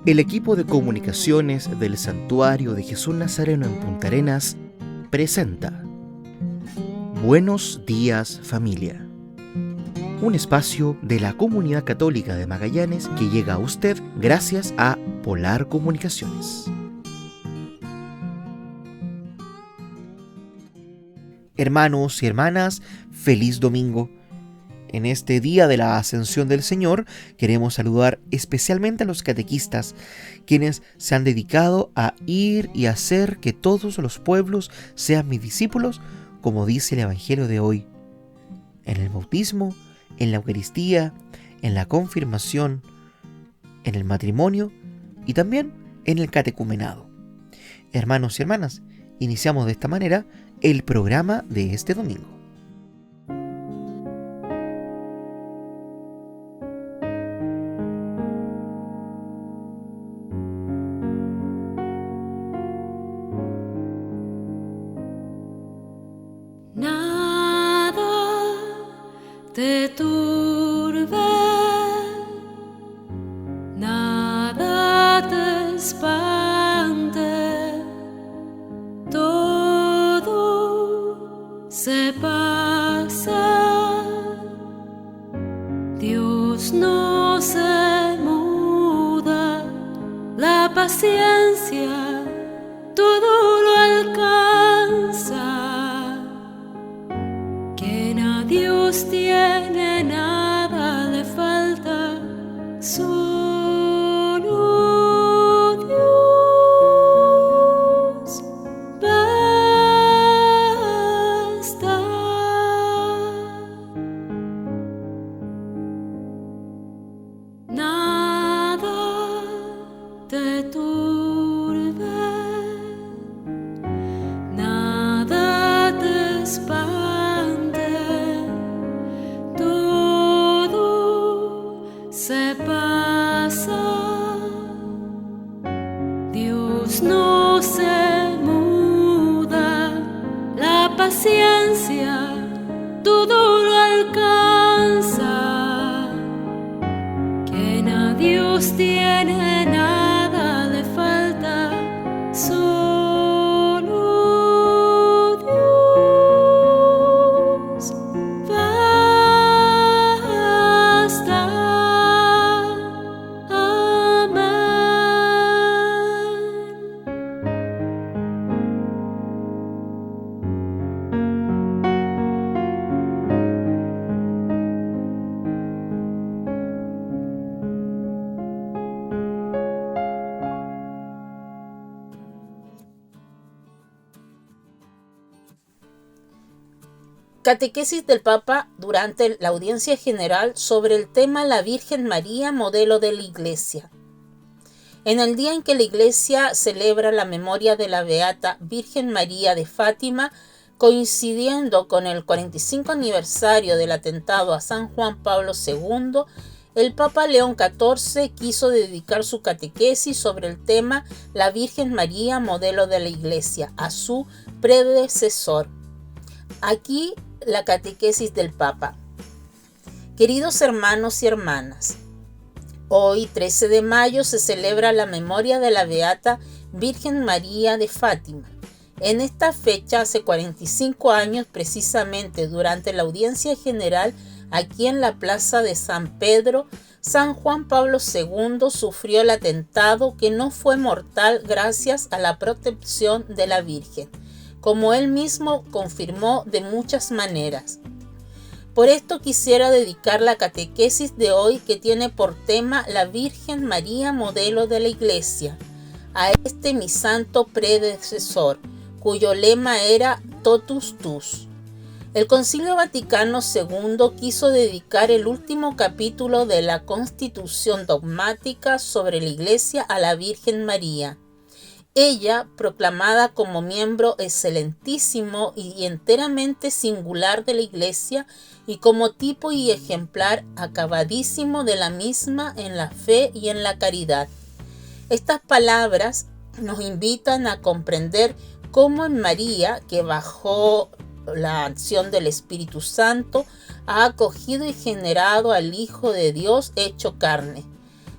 El equipo de comunicaciones del Santuario de Jesús Nazareno en Punta Arenas presenta Buenos días, familia. Un espacio de la comunidad católica de Magallanes que llega a usted gracias a Polar Comunicaciones. Hermanos y hermanas, feliz domingo. En este día de la Ascensión del Señor queremos saludar especialmente a los catequistas, quienes se han dedicado a ir y hacer que todos los pueblos sean mis discípulos, como dice el Evangelio de hoy. En el bautismo, en la Eucaristía, en la confirmación, en el matrimonio y también en el catecumenado. Hermanos y hermanas, iniciamos de esta manera el programa de este domingo. Te turbe, nada te espante, todo se pasa, Dios no se muda, la paciencia todo lo alcanza. Dios tiene, nada le falta, solo Dios basta. Nada te turbe, nada te espanta. Se pasa, Dios no se muda, la paciencia todo lo alcanza. Quien a Dios tiene, nada le falta, solo Dios basta. Catequesis del Papa durante la audiencia general sobre el tema La Virgen María, modelo de la Iglesia. En el día en que la Iglesia celebra la memoria de la Beata Virgen María de Fátima, coincidiendo con el 45 aniversario del atentado a San Juan Pablo II, el Papa León XIV quiso dedicar su catequesis sobre el tema La Virgen María, modelo de la Iglesia, a su predecesor. Aquí la catequesis del Papa. Queridos hermanos y hermanas, hoy 13 de mayo se celebra la memoria de la Beata Virgen María de Fátima. En esta fecha, hace 45 años, precisamente durante la audiencia general aquí en la plaza de San Pedro, San Juan Pablo II sufrió el atentado que no fue mortal gracias a la protección de la Virgen, como él mismo confirmó de muchas maneras. Por esto quisiera dedicar la catequesis de hoy, que tiene por tema la Virgen María, modelo de la Iglesia, a este mi santo predecesor, cuyo lema era Totus Tus. El Concilio Vaticano II quiso dedicar el último capítulo de la Constitución dogmática sobre la Iglesia a la Virgen María. Ella, proclamada como miembro excelentísimo y enteramente singular de la Iglesia y como tipo y ejemplar acabadísimo de la misma en la fe y en la caridad. Estas palabras nos invitan a comprender cómo en María, que bajo la acción del Espíritu Santo ha acogido y generado al Hijo de Dios hecho carne.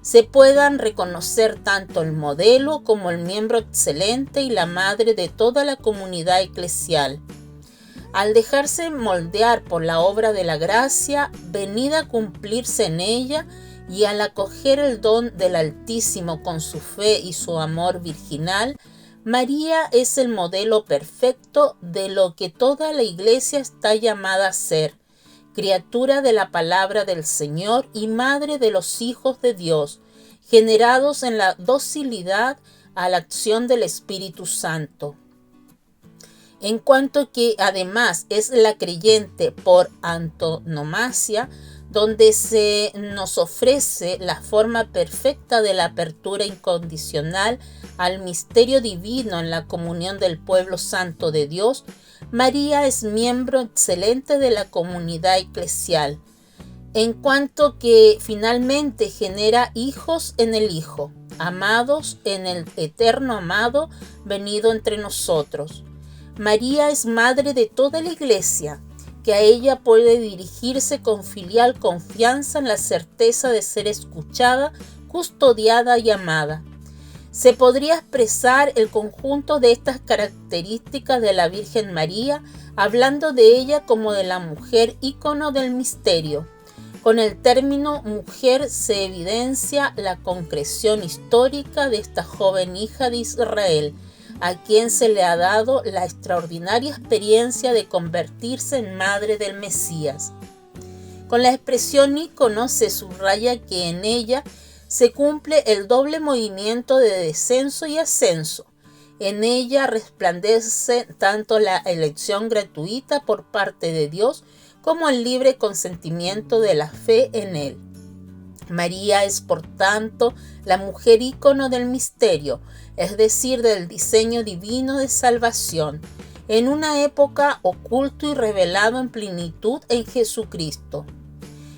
se puedan reconocer tanto el modelo como el miembro excelente y la madre de toda la comunidad eclesial. Al dejarse moldear por la obra de la gracia, venida a cumplirse en ella, y al acoger el don del Altísimo con su fe y su amor virginal, María es el modelo perfecto de lo que toda la Iglesia está llamada a ser, criatura de la palabra del Señor y madre de los hijos de Dios, generados en la docilidad a la acción del Espíritu Santo. En cuanto que además es la creyente por antonomasia, donde se nos ofrece la forma perfecta de la apertura incondicional al misterio divino en la comunión del pueblo santo de Dios, María es miembro excelente de la comunidad eclesial, en cuanto que finalmente genera hijos en el Hijo, amados en el eterno amado venido entre nosotros. María es madre de toda la Iglesia, que a ella puede dirigirse con filial confianza en la certeza de ser escuchada, custodiada y amada. Se podría expresar el conjunto de estas características de la Virgen María, hablando de ella como de la mujer ícono del misterio. Con el término mujer se evidencia la concreción histórica de esta joven hija de Israel, a quien se le ha dado la extraordinaria experiencia de convertirse en madre del Mesías. Con la expresión ícono se subraya que en ella se cumple el doble movimiento de descenso y ascenso. En ella resplandece tanto la elección gratuita por parte de Dios como el libre consentimiento de la fe en Él. María es, por tanto, la mujer ícono del misterio, es decir, del diseño divino de salvación, en una época oculto y revelado en plenitud en Jesucristo.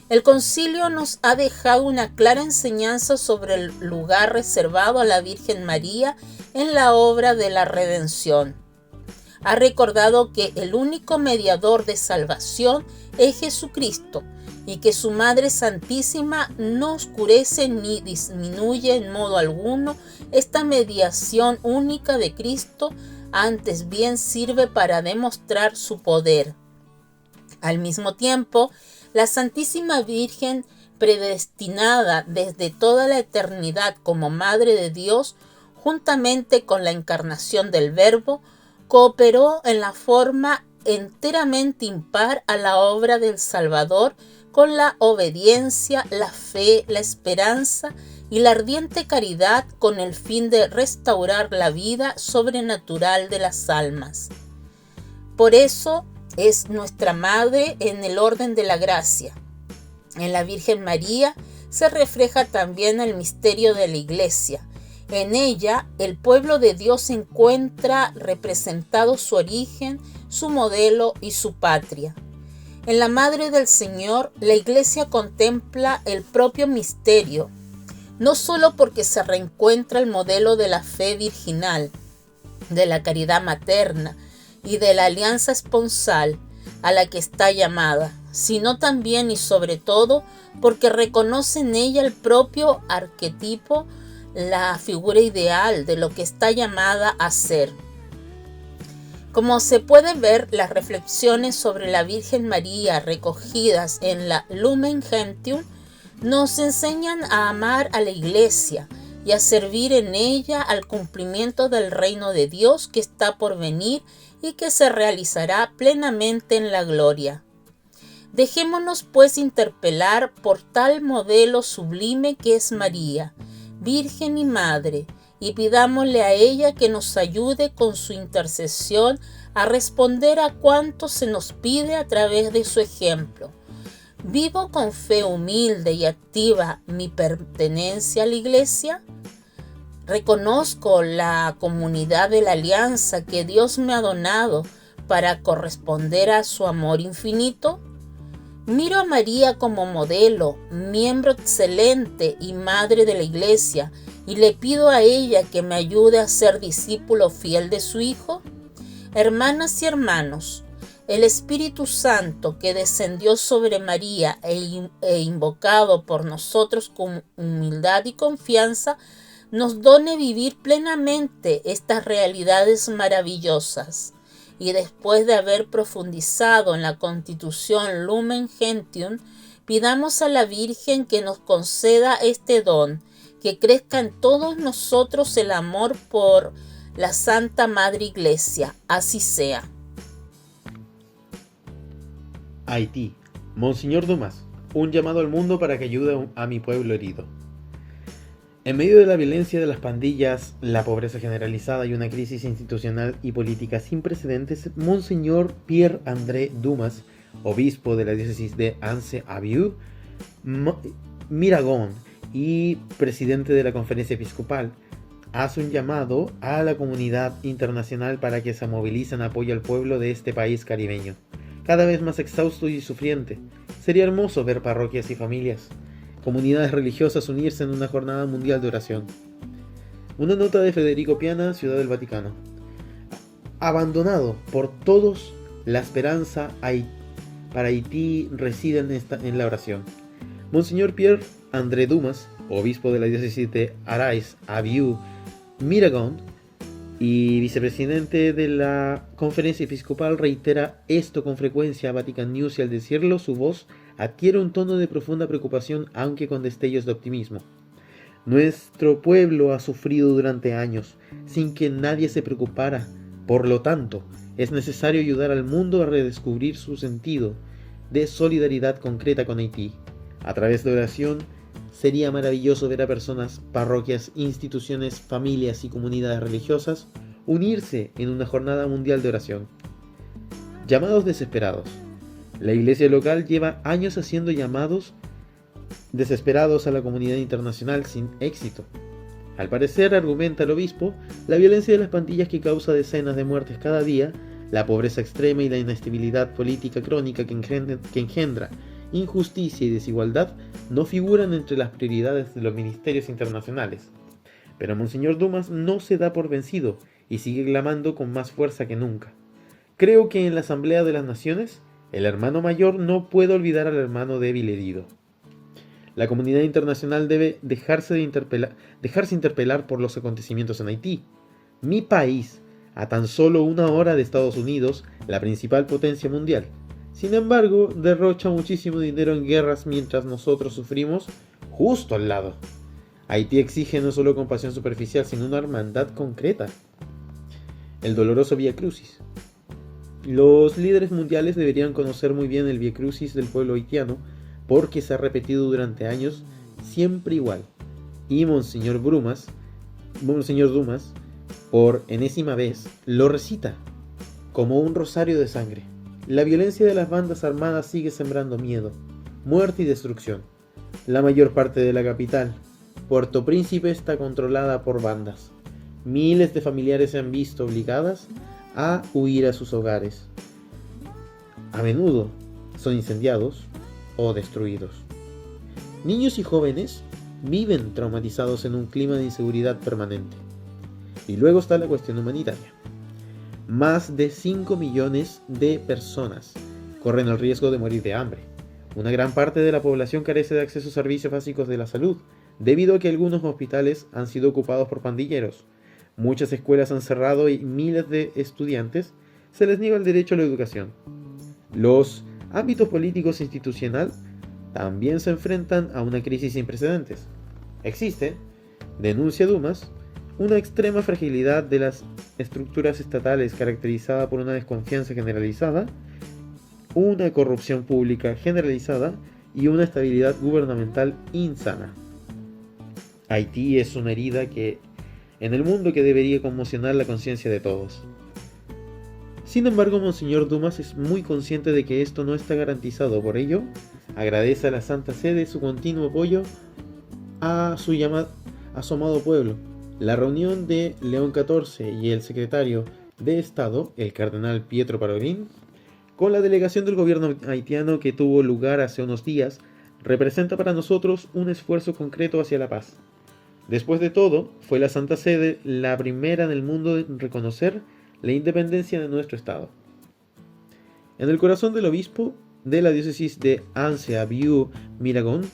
El concilio nos ha dejado una clara enseñanza sobre el lugar reservado a la Virgen María en la obra de la redención. Ha recordado que el único mediador de salvación es Jesucristo, y que su Madre Santísima no oscurece ni disminuye en modo alguno esta mediación única de Cristo, antes bien sirve para demostrar su poder. Al mismo tiempo, la Santísima Virgen, predestinada desde toda la eternidad como Madre de Dios, juntamente con la encarnación del Verbo, cooperó en la forma enteramente impar a la obra del Salvador, con la obediencia, la fe, la esperanza y la ardiente caridad, con el fin de restaurar la vida sobrenatural de las almas. Por eso es nuestra Madre en el orden de la gracia. En la Virgen María se refleja también el misterio de la Iglesia. En ella, el pueblo de Dios encuentra representado su origen, su modelo y su patria. En la Madre del Señor, la Iglesia contempla el propio misterio, no solo porque se reencuentra el modelo de la fe virginal, de la caridad materna y de la alianza esponsal a la que está llamada, sino también y sobre todo porque reconoce en ella el propio arquetipo, la figura ideal de lo que está llamada a ser. Como se puede ver, las reflexiones sobre la Virgen María recogidas en la Lumen Gentium nos enseñan a amar a la Iglesia y a servir en ella al cumplimiento del reino de Dios que está por venir y que se realizará plenamente en la gloria. Dejémonos pues interpelar por tal modelo sublime que es María, Virgen y Madre, y pidámosle a ella que nos ayude con su intercesión a responder a cuanto se nos pide a través de su ejemplo. ¿Vivo con fe humilde y activa mi pertenencia a la Iglesia? ¿Reconozco la comunidad de la alianza que Dios me ha donado para corresponder a su amor infinito? Miro a María como modelo, miembro excelente y madre de la Iglesia, y le pido a ella que me ayude a ser discípulo fiel de su Hijo. Hermanas y hermanos, El Espíritu Santo que descendió sobre María e invocado por nosotros con humildad y confianza, nos done vivir plenamente estas realidades maravillosas. Y después de haber profundizado en la Constitución Lumen Gentium, pidamos a la Virgen que nos conceda este don, que crezca en todos nosotros el amor por la Santa Madre Iglesia. Así sea. Haití. Monseñor Dumas, un llamado al mundo para que ayude a mi pueblo herido. En medio de la violencia de las pandillas, la pobreza generalizada y una crisis institucional y política sin precedentes, Monseñor Pierre-André Dumas, obispo de la diócesis de Anse-Avieu, Miragon y presidente de la conferencia episcopal, hace un llamado a la comunidad internacional para que se movilice en apoyo al pueblo de este país caribeño, cada vez más exhausto y sufriente. Sería hermoso ver parroquias y familias, comunidades religiosas unirse en una jornada mundial de oración. Una nota de Federico Piana, Ciudad del Vaticano. Abandonado por todos, la esperanza para Haití reside en la oración. Monseñor Pierre-André Dumas, obispo de la diócesis de Araiz-Avieu, Miragon, y vicepresidente de la conferencia episcopal, reitera esto con frecuencia a Vatican News y al decirlo su voz adquiere un tono de profunda preocupación, aunque con destellos de optimismo. Nuestro pueblo ha sufrido durante años sin que nadie se preocupara. Por lo tanto, es necesario ayudar al mundo a redescubrir su sentido de solidaridad concreta con Haití. A través de oración, sería maravilloso ver a personas, parroquias, instituciones, familias y comunidades religiosas unirse en una jornada mundial de oración. Llamados desesperados. La iglesia local lleva años haciendo llamados desesperados a la comunidad internacional sin éxito. Al parecer, argumenta el obispo, la violencia de las pandillas que causa decenas de muertes cada día, la pobreza extrema y la inestabilidad política crónica que engendra injusticia y desigualdad no figuran entre las prioridades de los ministerios internacionales. Pero Monseñor Dumas no se da por vencido y sigue clamando con más fuerza que nunca. Creo que en la Asamblea de las Naciones, el hermano mayor no puede olvidar al hermano débil herido. La comunidad internacional debe dejarse interpelar por los acontecimientos en Haití. Mi país, a tan solo 1 hora de Estados Unidos, la principal potencia mundial. Sin embargo, derrocha muchísimo dinero en guerras mientras nosotros sufrimos justo al lado. Haití exige no solo compasión superficial, sino una hermandad concreta. El doloroso Vía Crucis. Los líderes mundiales deberían conocer muy bien el Vía Crucis del pueblo haitiano, porque se ha repetido durante años siempre igual. Y Monseñor Dumas, por enésima vez, lo recita como un rosario de sangre. La violencia de las bandas armadas sigue sembrando miedo, muerte y destrucción. La mayor parte de la capital, Puerto Príncipe, está controlada por bandas. Miles de familiares se han visto obligadas a huir a sus hogares. A menudo son incendiados o destruidos. Niños y jóvenes viven traumatizados en un clima de inseguridad permanente. Y luego está la cuestión humanitaria. Más de 5 millones de personas corren el riesgo de morir de hambre. Una gran parte de la población carece de acceso a servicios básicos de la salud, debido a que algunos hospitales han sido ocupados por pandilleros. Muchas escuelas han cerrado y miles de estudiantes se les niega el derecho a la educación. Los ámbitos políticos e institucional también se enfrentan a una crisis sin precedentes. Existe, denuncia Dumas, una extrema fragilidad de las estructuras estatales caracterizada por una desconfianza generalizada, una corrupción pública generalizada y una estabilidad gubernamental insana. Haití es una herida en el mundo que debería conmocionar la conciencia de todos. Sin embargo, Monseñor Dumas es muy consciente de que esto no está garantizado. Por ello, agradece a la Santa Sede su continuo apoyo a su amado pueblo. La reunión de León XIV y el secretario de Estado, el cardenal Pietro Parolin, con la delegación del gobierno haitiano que tuvo lugar hace unos días, representa para nosotros un esfuerzo concreto hacia la paz. Después de todo, fue la Santa Sede la primera en el mundo en reconocer la independencia de nuestro Estado. En el corazón del obispo de la diócesis de Anse Abiu Miragón,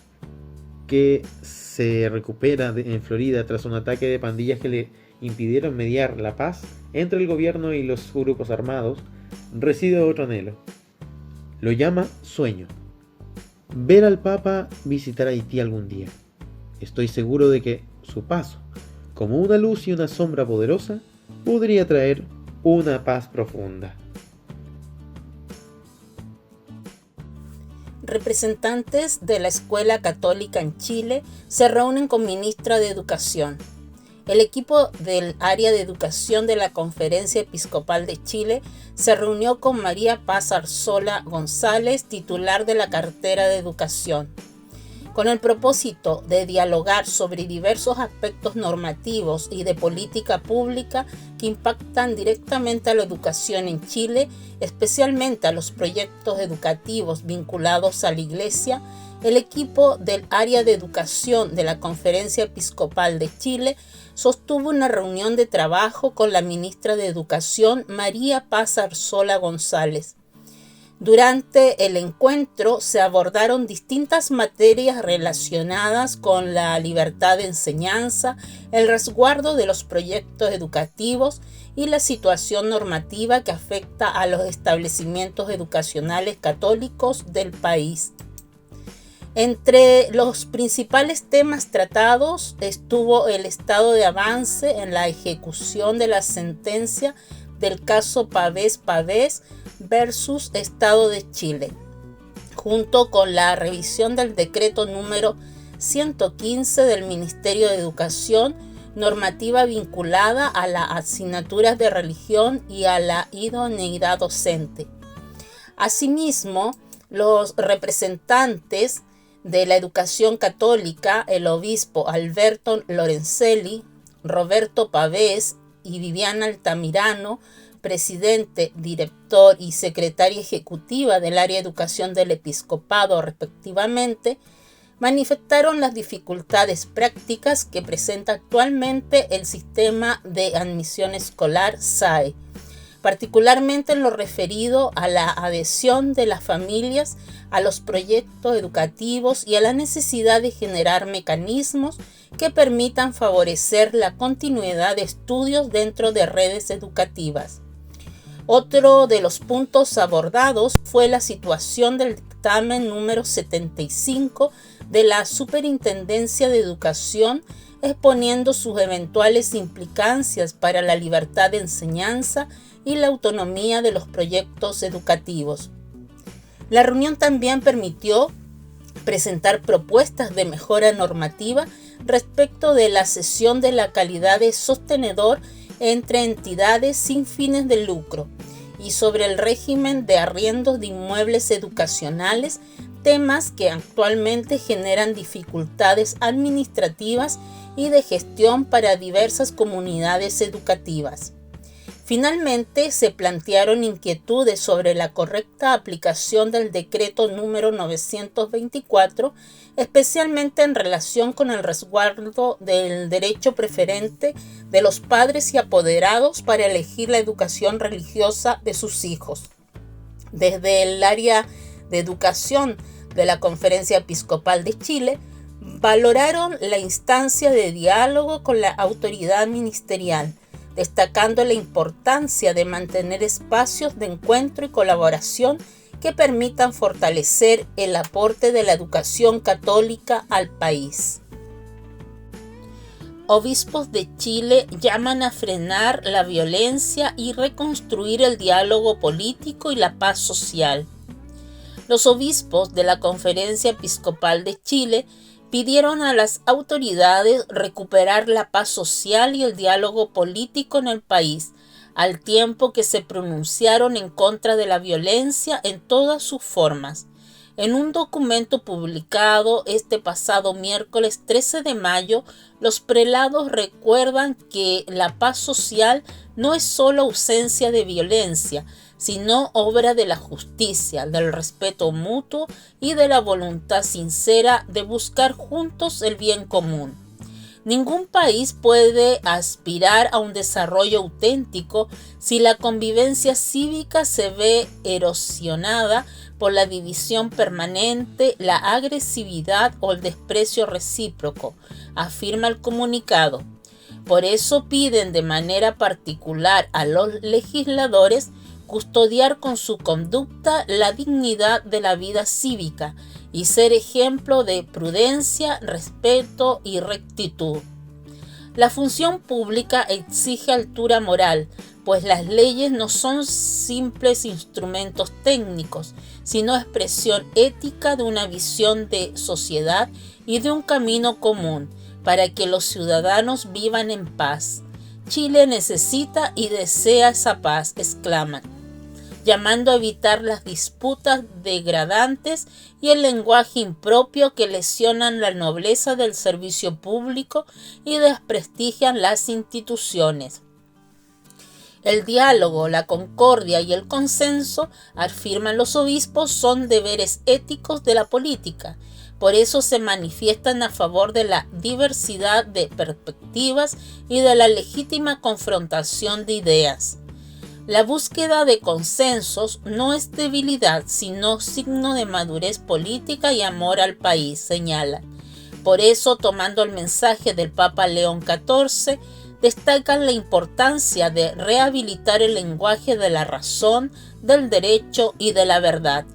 que se recupera en Florida tras un ataque de pandillas que le impidieron mediar la paz entre el gobierno y los grupos armados, reside otro anhelo. Lo llama sueño: ver al Papa visitar Haití algún día. Estoy seguro de que su paso, como una luz y una sombra poderosa, podría traer una paz profunda. Representantes de la Escuela Católica en Chile se reúnen con ministra de Educación. El equipo del área de educación de la Conferencia Episcopal de Chile se reunió con María Paz Arzola González, titular de la cartera de Educación, con el propósito de dialogar sobre diversos aspectos normativos y de política pública que impactan directamente a la educación en Chile, especialmente a los proyectos educativos vinculados a la Iglesia. El equipo del área de educación de la Conferencia Episcopal de Chile sostuvo una reunión de trabajo con la ministra de Educación, María Paz Arzola González. Durante el encuentro se abordaron distintas materias relacionadas con la libertad de enseñanza, el resguardo de los proyectos educativos y la situación normativa que afecta a los establecimientos educacionales católicos del país. Entre los principales temas tratados estuvo el estado de avance en la ejecución de la sentencia del caso Pavés versus Estado de Chile, junto con la revisión del decreto número 115 del Ministerio de Educación, normativa vinculada a las asignaturas de religión y a la idoneidad docente. Asimismo, los representantes de la educación católica, el obispo Alberto Lorenzelli, Roberto Pavés y Viviana Altamirano, presidente, director y secretaria ejecutiva del área de educación del episcopado respectivamente, manifestaron las dificultades prácticas que presenta actualmente el sistema de admisión escolar SAE, particularmente en lo referido a la adhesión de las familias a los proyectos educativos y a la necesidad de generar mecanismos que permitan favorecer la continuidad de estudios dentro de redes educativas. Otro de los puntos abordados fue la situación del dictamen número 75 de la Superintendencia de Educación, exponiendo sus eventuales implicancias para la libertad de enseñanza y la autonomía de los proyectos educativos. La reunión también permitió presentar propuestas de mejora normativa respecto de la cesión de la calidad de sostenedor entre entidades sin fines de lucro y sobre el régimen de arriendos de inmuebles educacionales, temas que actualmente generan dificultades administrativas y de gestión para diversas comunidades educativas. Finalmente, se plantearon inquietudes sobre la correcta aplicación del decreto número 924, especialmente en relación con el resguardo del derecho preferente de los padres y apoderados para elegir la educación religiosa de sus hijos. Desde el área de educación de la Conferencia Episcopal de Chile, valoraron la instancia de diálogo con la autoridad ministerial, destacando la importancia de mantener espacios de encuentro y colaboración que permitan fortalecer el aporte de la educación católica al país. Obispos de Chile llaman a frenar la violencia y reconstruir el diálogo político y la paz social. Los obispos de la Conferencia Episcopal de Chile pidieron a las autoridades recuperar la paz social y el diálogo político en el país, al tiempo que se pronunciaron en contra de la violencia en todas sus formas. En un documento publicado este pasado miércoles 13 de mayo, los prelados recuerdan que la paz social no es solo ausencia de violencia, sino obra de la justicia, del respeto mutuo y de la voluntad sincera de buscar juntos el bien común. Ningún país puede aspirar a un desarrollo auténtico si la convivencia cívica se ve erosionada por la división permanente, la agresividad o el desprecio recíproco, afirma el comunicado. Por eso piden de manera particular a los legisladores custodiar con su conducta la dignidad de la vida cívica y ser ejemplo de prudencia, respeto y rectitud. La función pública exige altura moral, pues las leyes no son simples instrumentos técnicos, sino expresión ética de una visión de sociedad y de un camino común para que los ciudadanos vivan en paz. Chile necesita y desea esa paz, exclaman, llamando a evitar las disputas degradantes y el lenguaje impropio que lesionan la nobleza del servicio público y desprestigian las instituciones. El diálogo, la concordia y el consenso, afirman los obispos, son deberes éticos de la política. Por eso se manifiestan a favor de la diversidad de perspectivas y de la legítima confrontación de ideas. La búsqueda de consensos no es debilidad, sino signo de madurez política y amor al país, señalan. Por eso, tomando el mensaje del Papa León XIV, destacan la importancia de rehabilitar el lenguaje de la razón, del derecho y de la verdad.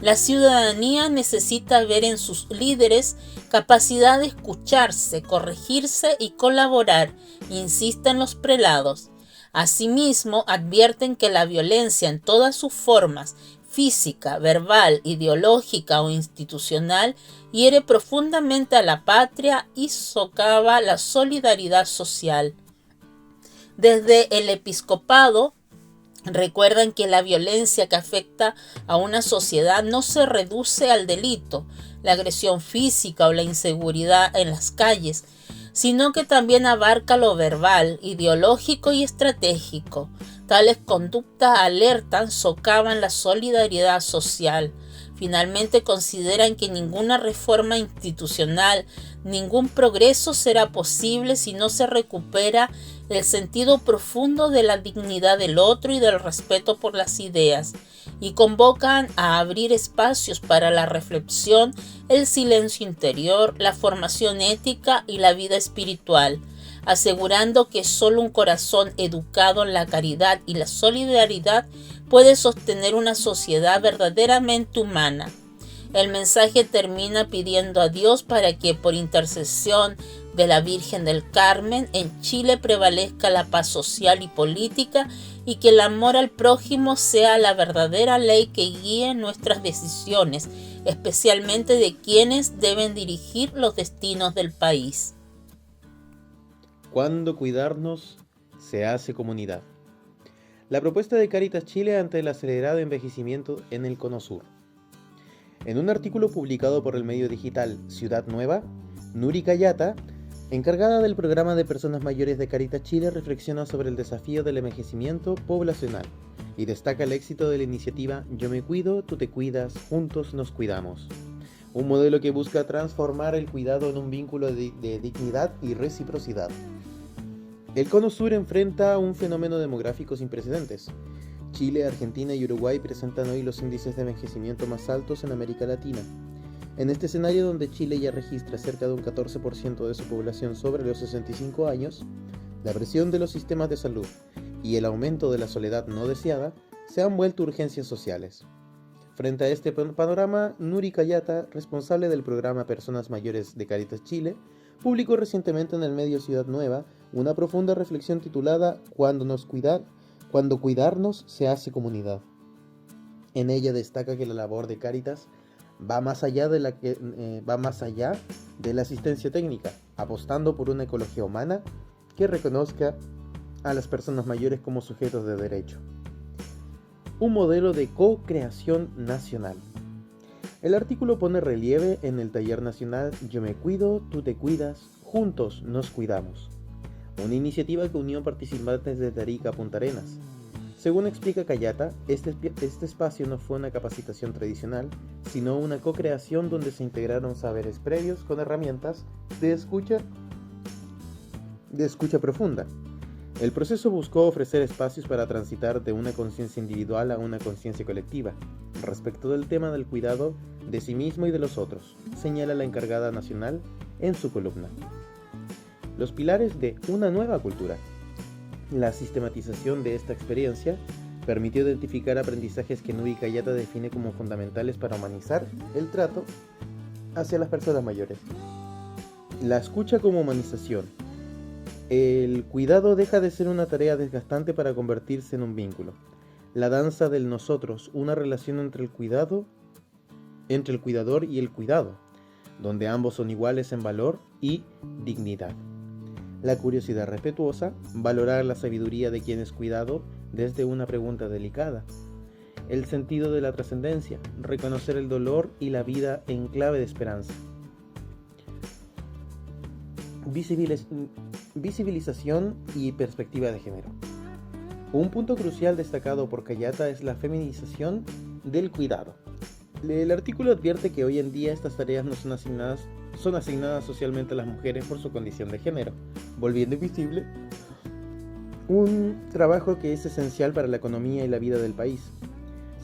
La ciudadanía necesita ver en sus líderes capacidad de escucharse, corregirse y colaborar, insisten los prelados. Asimismo, advierten que la violencia en todas sus formas, física, verbal, ideológica o institucional, hiere profundamente a la patria y socava la solidaridad social. Desde el episcopado, recuerdan que la violencia que afecta a una sociedad no se reduce al delito, la agresión física o la inseguridad en las calles, sino que también abarca lo verbal, ideológico y estratégico. Tales conductas alertan, socavan la solidaridad social. Finalmente consideran que ninguna reforma institucional, ningún progreso será posible si no se recupera el sentido profundo de la dignidad del otro y del respeto por las ideas, y convocan a abrir espacios para la reflexión, el silencio interior, la formación ética y la vida espiritual, asegurando que solo un corazón educado en la caridad y la solidaridad puede sostener una sociedad verdaderamente humana. El mensaje termina pidiendo a Dios para que por intercesión de la Virgen del Carmen en Chile prevalezca la paz social y política y que el amor al prójimo sea la verdadera ley que guíe nuestras decisiones, especialmente de quienes deben dirigir los destinos del país. Cuando cuidarnos se hace comunidad. La propuesta de Cáritas Chile ante el acelerado envejecimiento en el Cono Sur. En un artículo publicado por el medio digital Ciudad Nueva, Nuri Cayata, encargada del programa de personas mayores de Cáritas Chile, reflexiona sobre el desafío del envejecimiento poblacional y destaca el éxito de la iniciativa Yo me cuido, tú te cuidas, juntos nos cuidamos. Un modelo que busca transformar el cuidado en un vínculo de dignidad y reciprocidad. El Cono Sur enfrenta un fenómeno demográfico sin precedentes. Chile, Argentina y Uruguay presentan hoy los índices de envejecimiento más altos en América Latina. En este escenario, donde Chile ya registra cerca de un 14% de su población sobre los 65 años, la presión de los sistemas de salud y el aumento de la soledad no deseada se han vuelto urgencias sociales. Frente a este panorama, Nuri Cayata, responsable del programa Personas Mayores de Cáritas Chile, publicó recientemente en el medio Ciudad Nueva una profunda reflexión titulada Cuando cuidarnos se hace comunidad. En ella destaca que la labor de Cáritas va más allá de la asistencia técnica, apostando por una ecología humana que reconozca a las personas mayores como sujetos de derecho. Un modelo de co-creación nacional. El artículo pone relieve en el taller nacional Yo me cuido, tú te cuidas, juntos nos cuidamos, una iniciativa que unió participantes de Arica a Punta Arenas. Según explica Cayata, este espacio no fue una capacitación tradicional, sino una co-creación donde se integraron saberes previos con herramientas de escucha de escucha profunda. El proceso buscó ofrecer espacios para transitar de una conciencia individual a una conciencia colectiva, respecto del tema del cuidado de sí mismo y de los otros, señala la encargada nacional en su columna. Los pilares de una nueva cultura. La sistematización de esta experiencia permitió identificar aprendizajes que Nuri Kayata define como fundamentales para humanizar el trato hacia las personas mayores. La escucha como humanización. El cuidado deja de ser una tarea desgastante para convertirse en un vínculo. La danza del nosotros, una relación entre el cuidador y el cuidado, donde ambos son iguales en valor y dignidad. La curiosidad respetuosa, valorar la sabiduría de quien es cuidado desde una pregunta delicada. El sentido de la trascendencia, reconocer el dolor y la vida en clave de esperanza. Visibilización y perspectiva de género. Un punto crucial destacado por Kayata es la feminización del cuidado. El artículo advierte que hoy en día estas tareas no son asignadas socialmente a las mujeres por su condición de género, volviendo invisible un trabajo que es esencial para la economía y la vida del país.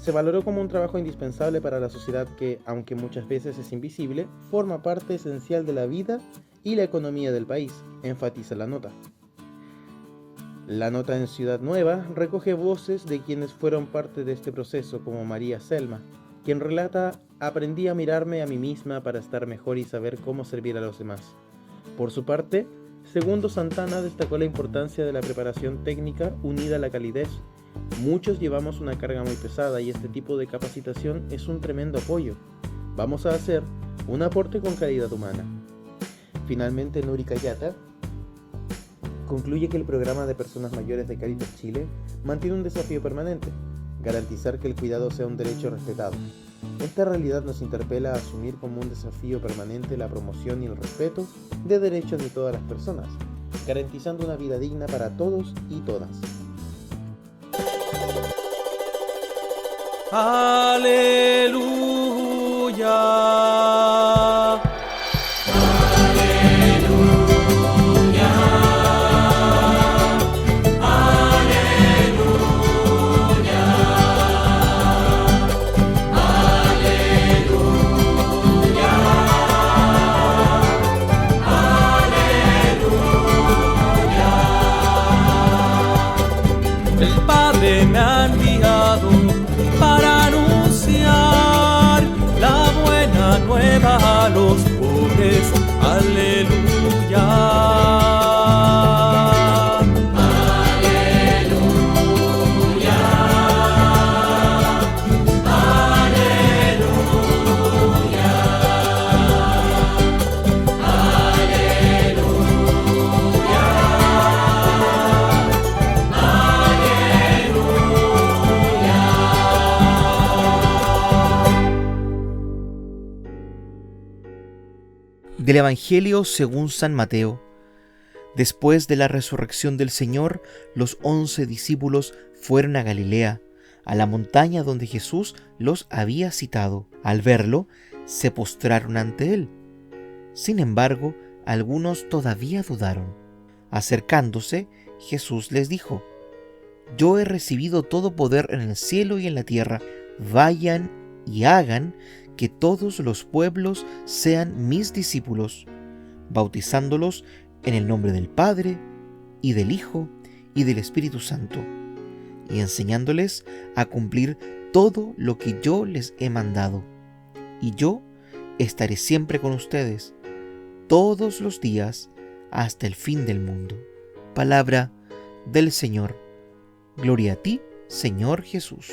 Se valoró como un trabajo indispensable para la sociedad que, aunque muchas veces es invisible, forma parte esencial de la vida y la economía del país, enfatiza la nota. La nota en Ciudad Nueva recoge voces de quienes fueron parte de este proceso, como María Selma, quien relata: aprendí a mirarme a mí misma para estar mejor y saber cómo servir a los demás. Por su parte, Segundo Santana destacó la importancia de la preparación técnica unida a la calidez. Muchos llevamos una carga muy pesada y este tipo de capacitación es un tremendo apoyo. Vamos a hacer un aporte con calidad humana. Finalmente, Nuri Kayata concluye que el programa de personas mayores de Cáritas Chile mantiene un desafío permanente: garantizar que el cuidado sea un derecho respetado. Esta realidad nos interpela a asumir como un desafío permanente la promoción y el respeto de derechos de todas las personas, garantizando una vida digna para todos y todas. Aleluya. El Padre me ha enviado para anunciar la buena nueva a los pobres. Aleluya. Del Evangelio según San Mateo. Después de la resurrección del Señor, los 11 discípulos fueron a Galilea, a la montaña donde Jesús los había citado. Al verlo, se postraron ante él. Sin embargo, algunos todavía dudaron. Acercándose, Jesús les dijo: Yo he recibido todo poder en el cielo y en la tierra. Vayan y hagan que todos los pueblos sean mis discípulos, bautizándolos en el nombre del Padre, y del Hijo, y del Espíritu Santo, y enseñándoles a cumplir todo lo que yo les he mandado. Y yo estaré siempre con ustedes, todos los días, hasta el fin del mundo. Palabra del Señor. Gloria a ti, Señor Jesús.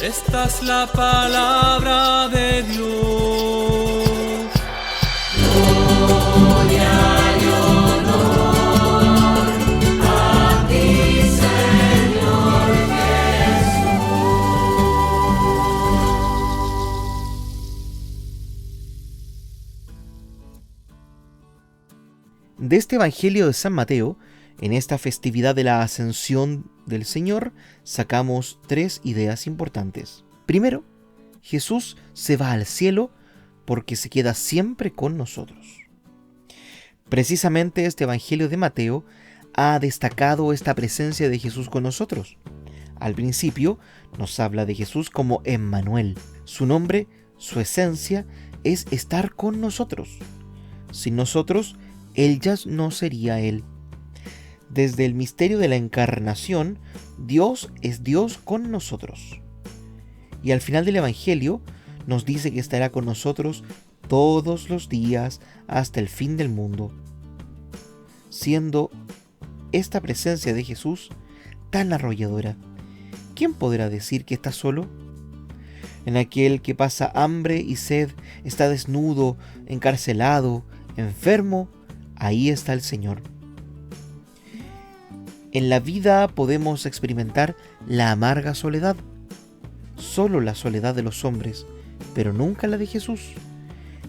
Esta es la palabra de Dios. Gloria y honor a ti, Señor Jesús. De este Evangelio de San Mateo, en esta festividad de la Ascensión del Señor, sacamos 3 ideas importantes. Primero, Jesús se va al cielo porque se queda siempre con nosotros. Precisamente este Evangelio de Mateo ha destacado esta presencia de Jesús con nosotros. Al principio nos habla de Jesús como Emmanuel. Su nombre, su esencia, es estar con nosotros. Sin nosotros, Él ya no sería Él. Desde el misterio de la encarnación, Dios es Dios con nosotros. Y al final del Evangelio nos dice que estará con nosotros todos los días hasta el fin del mundo. Siendo esta presencia de Jesús tan arrolladora, ¿quién podrá decir que está solo? En aquel que pasa hambre y sed, está desnudo, encarcelado, enfermo, ahí está el Señor. En la vida podemos experimentar la amarga soledad, solo la soledad de los hombres, pero nunca la de Jesús.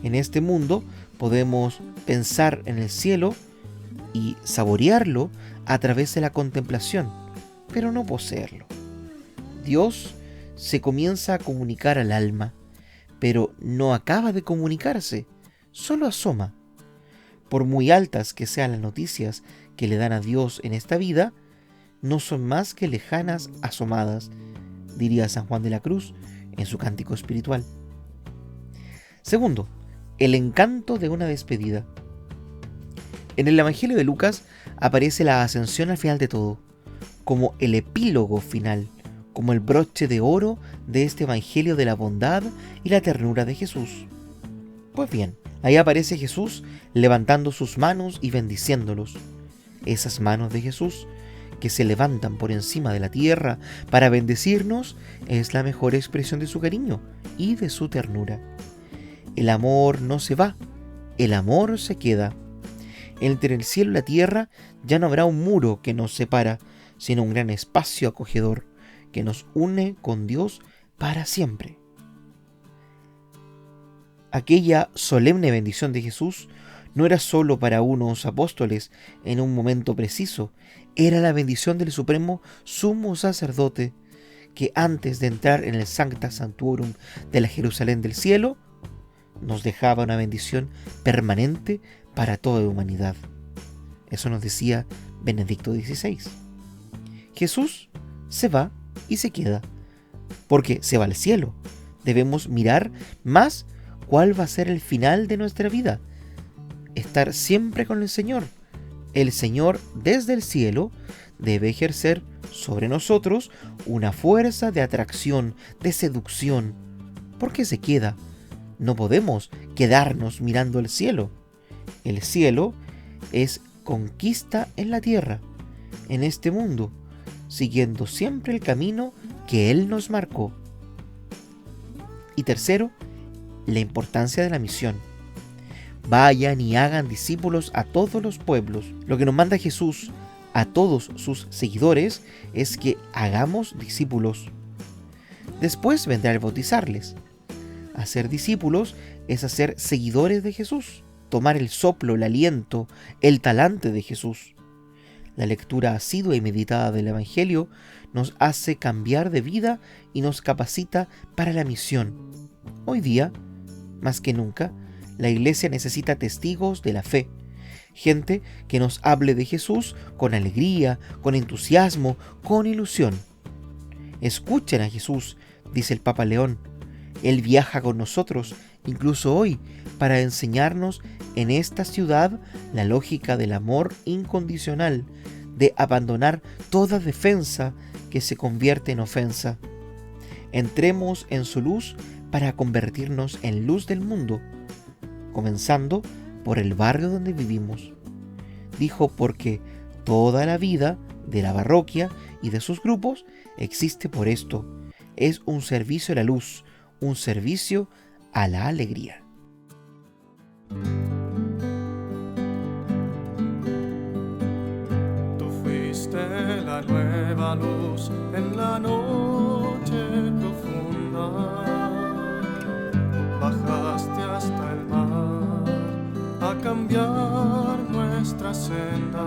En este mundo podemos pensar en el cielo y saborearlo a través de la contemplación, pero no poseerlo. Dios se comienza a comunicar al alma, pero no acaba de comunicarse, solo asoma. Por muy altas que sean las noticias que le dan a Dios en esta vida, no son más que lejanas asomadas, diría San Juan de la Cruz en su cántico espiritual. Segundo, el encanto de una despedida. En el Evangelio de Lucas aparece la ascensión al final de todo, como el epílogo final, como el broche de oro de este Evangelio de la bondad y la ternura de Jesús. Pues bien, ahí aparece Jesús levantando sus manos y bendiciéndolos. Esas manos de Jesús que se levantan por encima de la tierra para bendecirnos es la mejor expresión de su cariño y de su ternura. El amor no se va, el amor se queda. Entre el cielo y la tierra ya no habrá un muro que nos separa, sino un gran espacio acogedor que nos une con Dios para siempre. Aquella solemne bendición de Jesús no era solo para unos apóstoles en un momento preciso, era la bendición del supremo sumo sacerdote, que antes de entrar en el Sancta Sanctorum de la Jerusalén del cielo, nos dejaba una bendición permanente para toda la humanidad. Eso nos decía Benedicto XVI. Jesús se va y se queda, porque se va al cielo. Debemos mirar más cuál va a ser el final de nuestra vida. Estar siempre con el Señor. El Señor desde el cielo debe ejercer sobre nosotros una fuerza de atracción, de seducción. ¿Por qué se queda? No podemos quedarnos mirando el cielo. El cielo es conquista en la tierra, en este mundo, siguiendo siempre el camino que Él nos marcó. Y tercero, la importancia de la misión. Vayan y hagan discípulos a todos los pueblos. Lo que nos manda Jesús a todos sus seguidores es que hagamos discípulos. Después vendrá el bautizarles. Hacer discípulos es hacer seguidores de Jesús, tomar el soplo, el aliento, el talante de Jesús. La lectura asidua y meditada del Evangelio nos hace cambiar de vida y nos capacita para la misión. Hoy día, más que nunca, la Iglesia necesita testigos de la fe, gente que nos hable de Jesús con alegría, con entusiasmo, con ilusión. Escuchen a Jesús, dice el Papa León. Él viaja con nosotros, incluso hoy, para enseñarnos en esta ciudad la lógica del amor incondicional, de abandonar toda defensa que se convierte en ofensa. Entremos en su luz para convertirnos en luz del mundo, comenzando por el barrio donde vivimos. Dijo porque toda la vida de la parroquia y de sus grupos existe por esto. Es un servicio a la luz, un servicio a la alegría. Tú fuiste la nueva luz en la noche profunda. Bajaste hasta el mar a cambiar nuestra senda.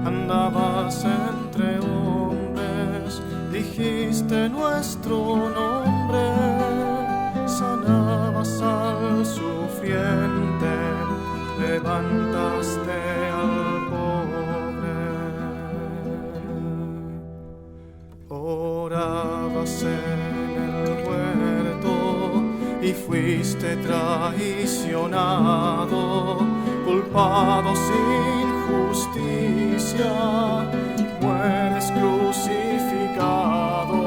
Andabas entre hombres, dijiste nuestro nombre, sanabas al sufriente, le traicionado, culpado sin justicia, mueres crucificado.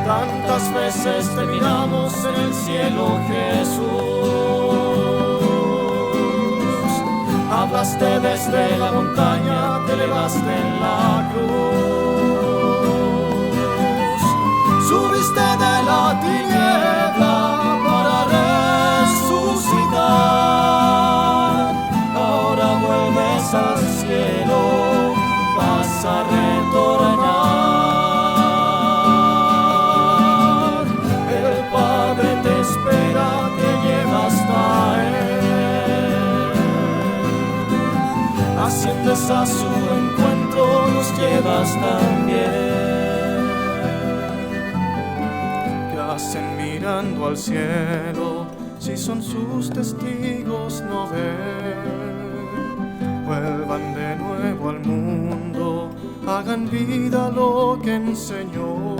Tantas veces te miramos en el cielo, Jesús. Hablaste desde la montaña, te elevaste en la cruz. Subiste de la tiniebla para resucitar. Ahora vuelves al cielo, vas a retornar. El Padre te espera, te lleva hasta Él. Asciendes a su encuentro, nos llevas también. ¿Qué hacen mirando al cielo si son sus testigos no ven? Vuelvan de nuevo al mundo, hagan vida lo que enseñó,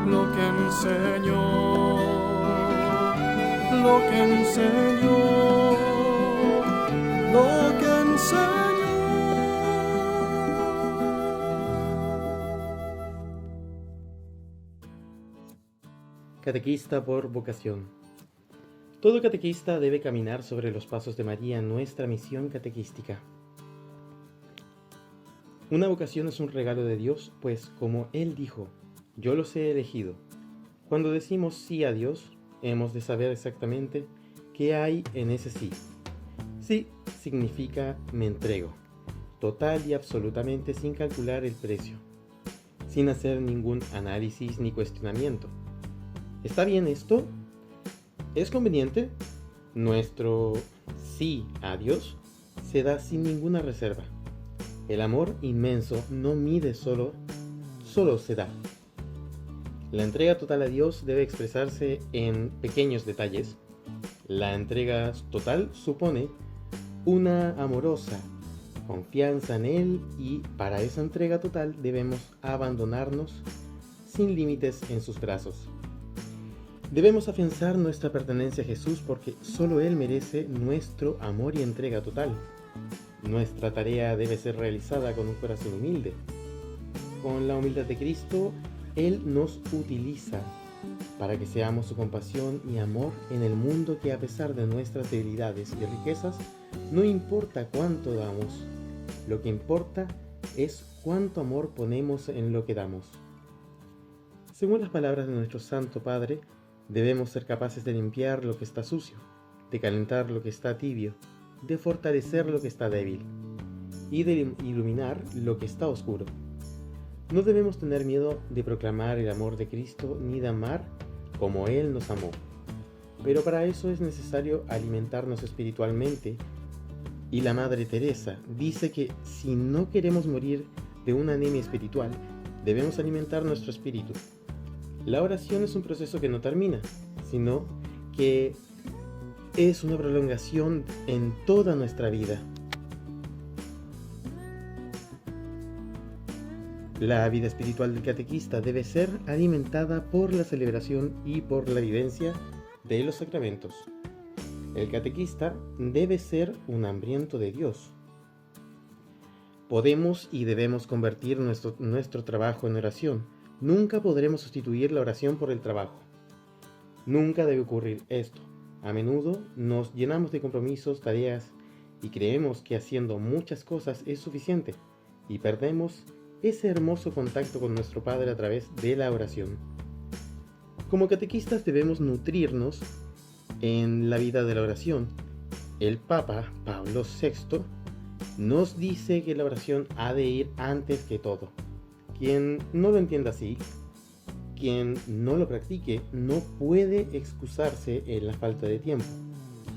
lo que enseñó, lo que enseñó, lo que enseñó. Catequista por vocación. Todo catequista debe caminar sobre los pasos de María en nuestra misión catequística. Una vocación es un regalo de Dios, pues como Él dijo, yo los he elegido. Cuando decimos sí a Dios, hemos de saber exactamente qué hay en ese sí. Sí significa me entrego, total y absolutamente sin calcular el precio, sin hacer ningún análisis ni cuestionamiento. ¿Está bien esto? ¿Es conveniente? Nuestro sí a Dios se da sin ninguna reserva. El amor inmenso no mide solo se da. La entrega total a Dios debe expresarse en pequeños detalles. La entrega total supone una amorosa confianza en Él y para esa entrega total debemos abandonarnos sin límites en sus brazos. Debemos afianzar nuestra pertenencia a Jesús porque solo Él merece nuestro amor y entrega total. Nuestra tarea debe ser realizada con un corazón humilde. Con la humildad de Cristo, Él nos utiliza para que seamos su compasión y amor en el mundo que a pesar de nuestras debilidades y riquezas, no importa cuánto damos. Lo que importa es cuánto amor ponemos en lo que damos. Según las palabras de nuestro Santo Padre, debemos ser capaces de limpiar lo que está sucio, de calentar lo que está tibio, de fortalecer lo que está débil y de iluminar lo que está oscuro. No debemos tener miedo de proclamar el amor de Cristo ni de amar como Él nos amó. Pero para eso es necesario alimentarnos espiritualmente y la Madre Teresa dice que si no queremos morir de una anemia espiritual, debemos alimentar nuestro espíritu. La oración es un proceso que no termina, sino que es una prolongación en toda nuestra vida. La vida espiritual del catequista debe ser alimentada por la celebración y por la vivencia de los sacramentos. El catequista debe ser un hambriento de Dios. Podemos y debemos convertir nuestro trabajo en oración. Nunca podremos sustituir la oración por el trabajo. Nunca debe ocurrir esto. A menudo nos llenamos de compromisos, tareas y creemos que haciendo muchas cosas es suficiente y perdemos ese hermoso contacto con nuestro Padre a través de la oración. Como catequistas debemos nutrirnos en la vida de la oración. El Papa Pablo VI nos dice que la oración ha de ir antes que todo. Quien no lo entienda así, quien no lo practique, no puede excusarse en la falta de tiempo.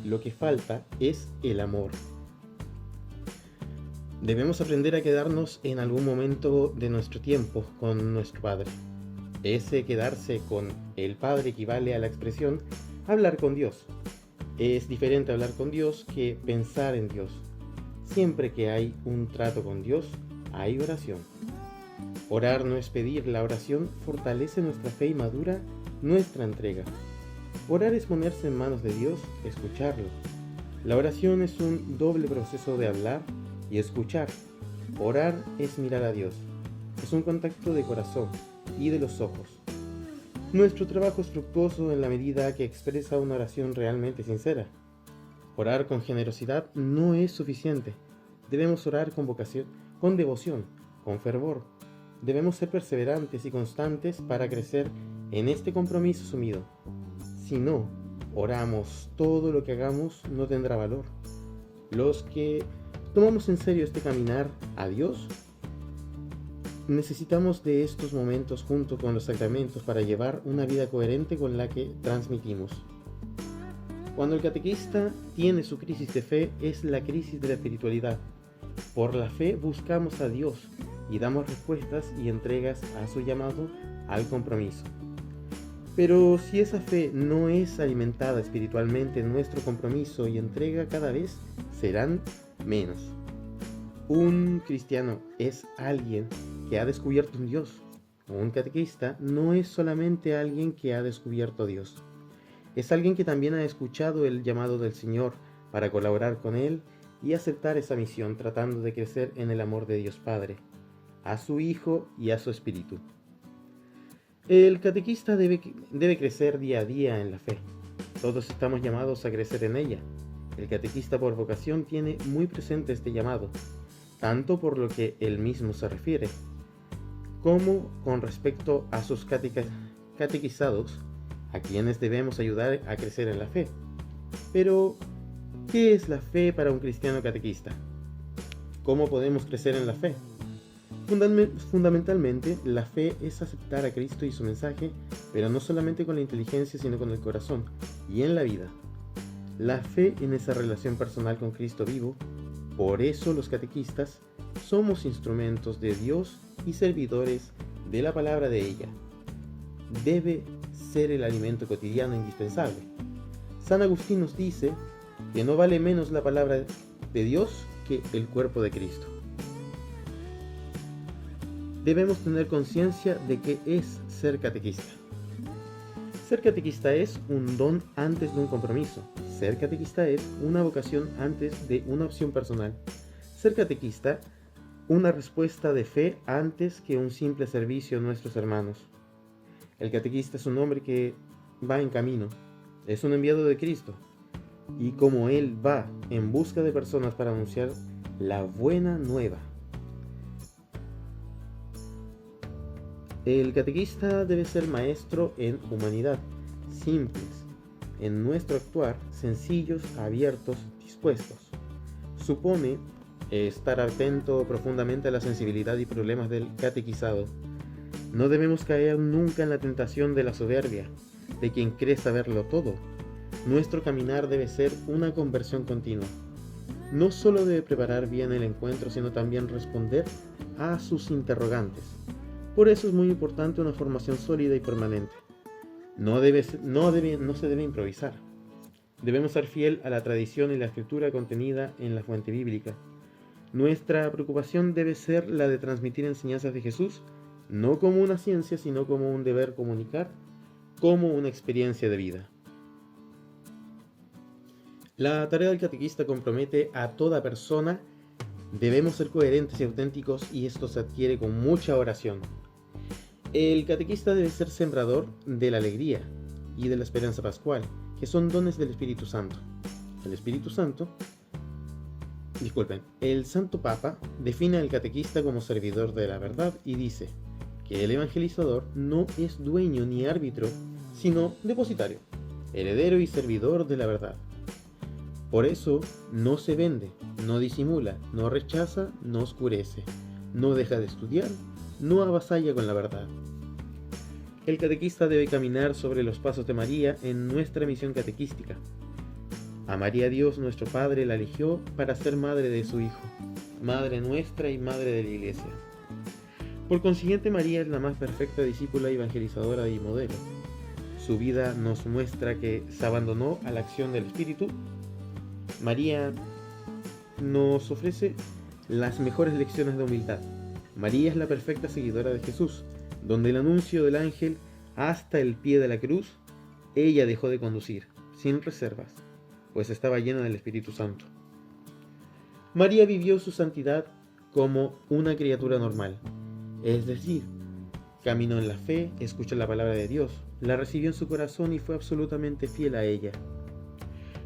Lo que falta es el amor. Debemos aprender a quedarnos en algún momento de nuestro tiempo con nuestro Padre. Ese quedarse con el Padre equivale a la expresión hablar con Dios. Es diferente hablar con Dios que pensar en Dios. Siempre que hay un trato con Dios, hay oración. Orar no es pedir, la oración fortalece nuestra fe y madura nuestra entrega. Orar es ponerse en manos de Dios, escucharlo. La oración es un doble proceso de hablar y escuchar. Orar es mirar a Dios. Es un contacto de corazón y de los ojos. Nuestro trabajo es fructuoso en la medida que expresa una oración realmente sincera. Orar con generosidad no es suficiente. Debemos orar con vocación, con devoción, con fervor. Debemos ser perseverantes y constantes para crecer en este compromiso asumido. Si no oramos, todo lo que hagamos no tendrá valor. Los que tomamos en serio este caminar a Dios, necesitamos de estos momentos junto con los sacramentos para llevar una vida coherente con la que transmitimos. Cuando el catequista tiene su crisis de fe, es la crisis de la espiritualidad. Por la fe buscamos a Dios y damos respuestas y entregas a su llamado al compromiso. Pero si esa fe no es alimentada espiritualmente, nuestro compromiso y entrega cada vez serán menos. Un cristiano es alguien que ha descubierto un Dios. Un catequista no es solamente alguien que ha descubierto a Dios. Es alguien que también ha escuchado el llamado del Señor para colaborar con Él y aceptar esa misión, tratando de crecer en el amor de Dios Padre, a su Hijo y a su Espíritu. El catequista debe crecer día a día en la fe. Todos estamos llamados a crecer en ella. El catequista por vocación tiene muy presente este llamado, tanto por lo que él mismo se refiere, como con respecto a sus catequizados, a quienes debemos ayudar a crecer en la fe. Pero, ¿qué es la fe para un cristiano catequista? ¿Cómo podemos crecer en la fe? Fundamentalmente, la fe es aceptar a Cristo y su mensaje, pero no solamente con la inteligencia, sino con el corazón y en la vida. La fe en esa relación personal con Cristo vivo. Por eso los catequistas somos instrumentos de Dios y servidores de la palabra de ella. Debe ser el alimento cotidiano indispensable. San Agustín nos dice que no vale menos la palabra de Dios que el cuerpo de Cristo. Debemos tener conciencia de qué es ser catequista. Ser catequista es un don antes de un compromiso. Ser catequista es una vocación antes de una opción personal. Ser catequista, una respuesta de fe antes que un simple servicio a nuestros hermanos. El catequista es un hombre que va en camino, es un enviado de Cristo, y como él va en busca de personas para anunciar la buena nueva. El catequista debe ser maestro en humanidad, simples, en nuestro actuar, sencillos, abiertos, dispuestos. Supone estar atento profundamente a la sensibilidad y problemas del catequizado. No debemos caer nunca en la tentación de la soberbia, de quien cree saberlo todo. Nuestro caminar debe ser una conversión continua. No solo debe preparar bien el encuentro, sino también responder a sus interrogantes. Por eso es muy importante una formación sólida y permanente. No se debe improvisar. Debemos ser fiel a la tradición y la escritura contenida en la fuente bíblica. Nuestra preocupación debe ser la de transmitir enseñanzas de Jesús, no como una ciencia, sino como un deber comunicar, como una experiencia de vida. La tarea del catequista compromete a toda persona. Debemos ser coherentes y auténticos, y esto se adquiere con mucha oración. El catequista debe ser sembrador de la alegría y de la esperanza pascual, que son dones del Espíritu Santo. El Santo Papa define al catequista como servidor de la verdad y dice que el evangelizador no es dueño ni árbitro, sino depositario, heredero y servidor de la verdad. Por eso no se vende, no disimula, no rechaza, no oscurece, no deja de estudiar, no avasalla con la verdad. El catequista debe caminar sobre los pasos de María en nuestra misión catequística. A María Dios nuestro Padre la eligió para ser madre de su Hijo, madre nuestra y madre de la Iglesia. Por consiguiente, María es la más perfecta discípula evangelizadora y modelo. Su vida nos muestra que se abandonó a la acción del Espíritu. María nos ofrece las mejores lecciones de humildad. María es la perfecta seguidora de Jesús, donde el anuncio del ángel hasta el pie de la cruz, ella dejó de conducir, sin reservas, pues estaba llena del Espíritu Santo. María vivió su santidad como una criatura normal, es decir, caminó en la fe, escuchó la palabra de Dios, la recibió en su corazón y fue absolutamente fiel a ella.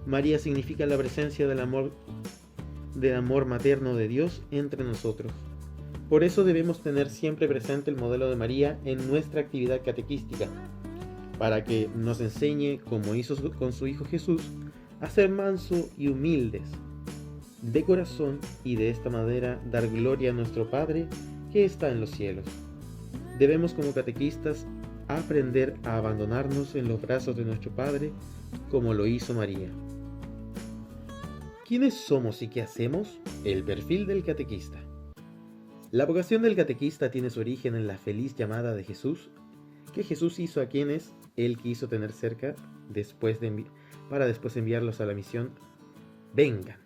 María significa la presencia del amor materno de Dios entre nosotros. Por eso debemos tener siempre presente el modelo de María en nuestra actividad catequística, para que nos enseñe, como hizo con su Hijo Jesús, a ser manso y humildes de corazón y de esta manera dar gloria a nuestro Padre que está en los cielos. Debemos como catequistas aprender a abandonarnos en los brazos de nuestro Padre como lo hizo María. ¿Quiénes somos y qué hacemos? El perfil del catequista. La vocación del catequista tiene su origen en la feliz llamada de Jesús, que Jesús hizo a quienes Él quiso tener cerca para después enviarlos a la misión. Vengan.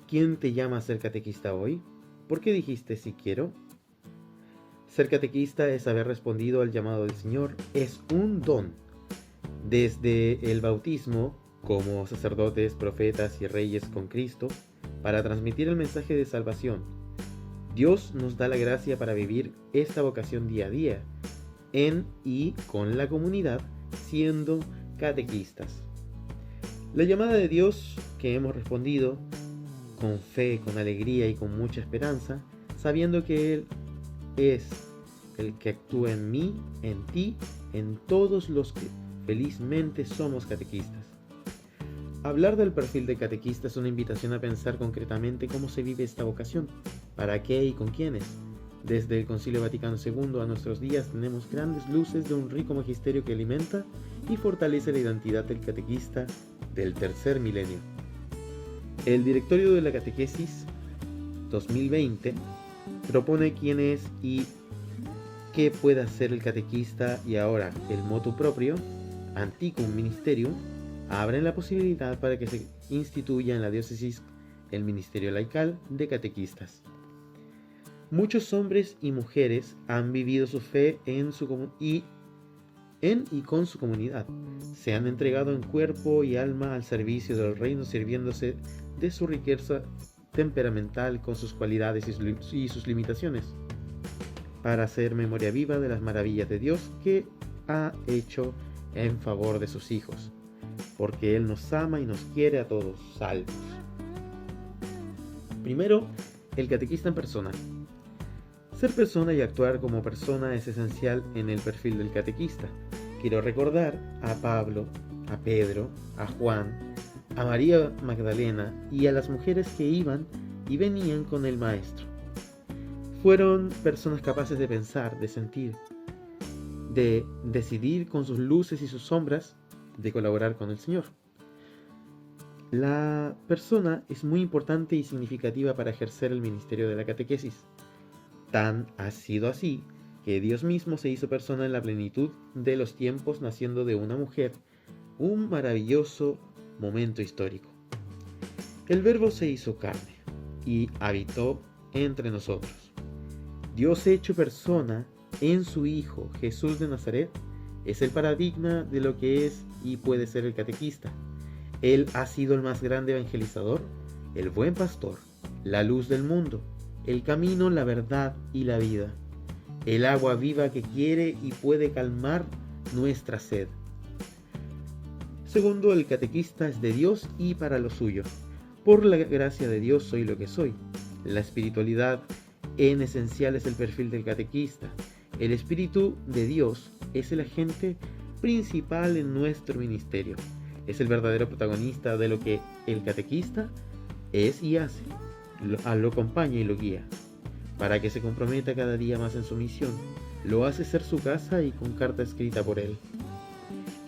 ¿Quién te llama a ser catequista hoy? ¿Por qué dijiste si quiero? Ser catequista es haber respondido al llamado del Señor, es un don. Desde el bautismo, como sacerdotes, profetas y reyes con Cristo, para transmitir el mensaje de salvación. Dios nos da la gracia para vivir esta vocación día a día, en y con la comunidad, siendo catequistas. La llamada de Dios que hemos respondido, con fe, con alegría y con mucha esperanza, sabiendo que Él es el que actúa en mí, en ti, en todos los que felizmente somos catequistas. Hablar del perfil de catequista es una invitación a pensar concretamente cómo se vive esta vocación, para qué y con quiénes. Desde el Concilio Vaticano II a nuestros días tenemos grandes luces de un rico magisterio que alimenta y fortalece la identidad del catequista del tercer milenio. El Directorio de la Catequesis 2020 propone quién es y qué puede hacer el catequista, y ahora el motu proprio, Anticum Ministerium, abren la posibilidad para que se instituya en la diócesis el ministerio laical de catequistas. Muchos hombres y mujeres han vivido su fe en y con su comunidad. Se han entregado en cuerpo y alma al servicio del reino, sirviéndose de su riqueza temperamental con sus cualidades y sus limitaciones, para hacer memoria viva de las maravillas de Dios que ha hecho en favor de sus hijos, porque Él nos ama y nos quiere a todos salvos. Primero, el catequista en persona. Ser persona y actuar como persona es esencial en el perfil del catequista. Quiero recordar a Pablo, a Pedro, a Juan, a María Magdalena y a las mujeres que iban y venían con el Maestro. Fueron personas capaces de pensar, de sentir, de decidir con sus luces y sus sombras, de colaborar con el Señor. La persona es muy importante y significativa para ejercer el ministerio de la catequesis. Tan ha sido así que Dios mismo se hizo persona en la plenitud de los tiempos, naciendo de una mujer, un maravilloso momento histórico. El Verbo se hizo carne y habitó entre nosotros. Dios hecho persona en su Hijo Jesús de Nazaret es el paradigma de lo que es y puede ser el catequista. Él ha sido el más grande evangelizador, el buen pastor, la luz del mundo, el camino, la verdad y la vida, el agua viva que quiere y puede calmar nuestra sed. Segundo, el catequista es de Dios y para lo suyo. Por la gracia de Dios soy lo que soy. La espiritualidad en esencial es el perfil del catequista. El Espíritu de Dios es el agente principal en nuestro ministerio. Es el verdadero protagonista de lo que el catequista es y hace. Lo acompaña y lo guía, para que se comprometa cada día más en su misión. Lo hace ser su casa y con carta escrita por él.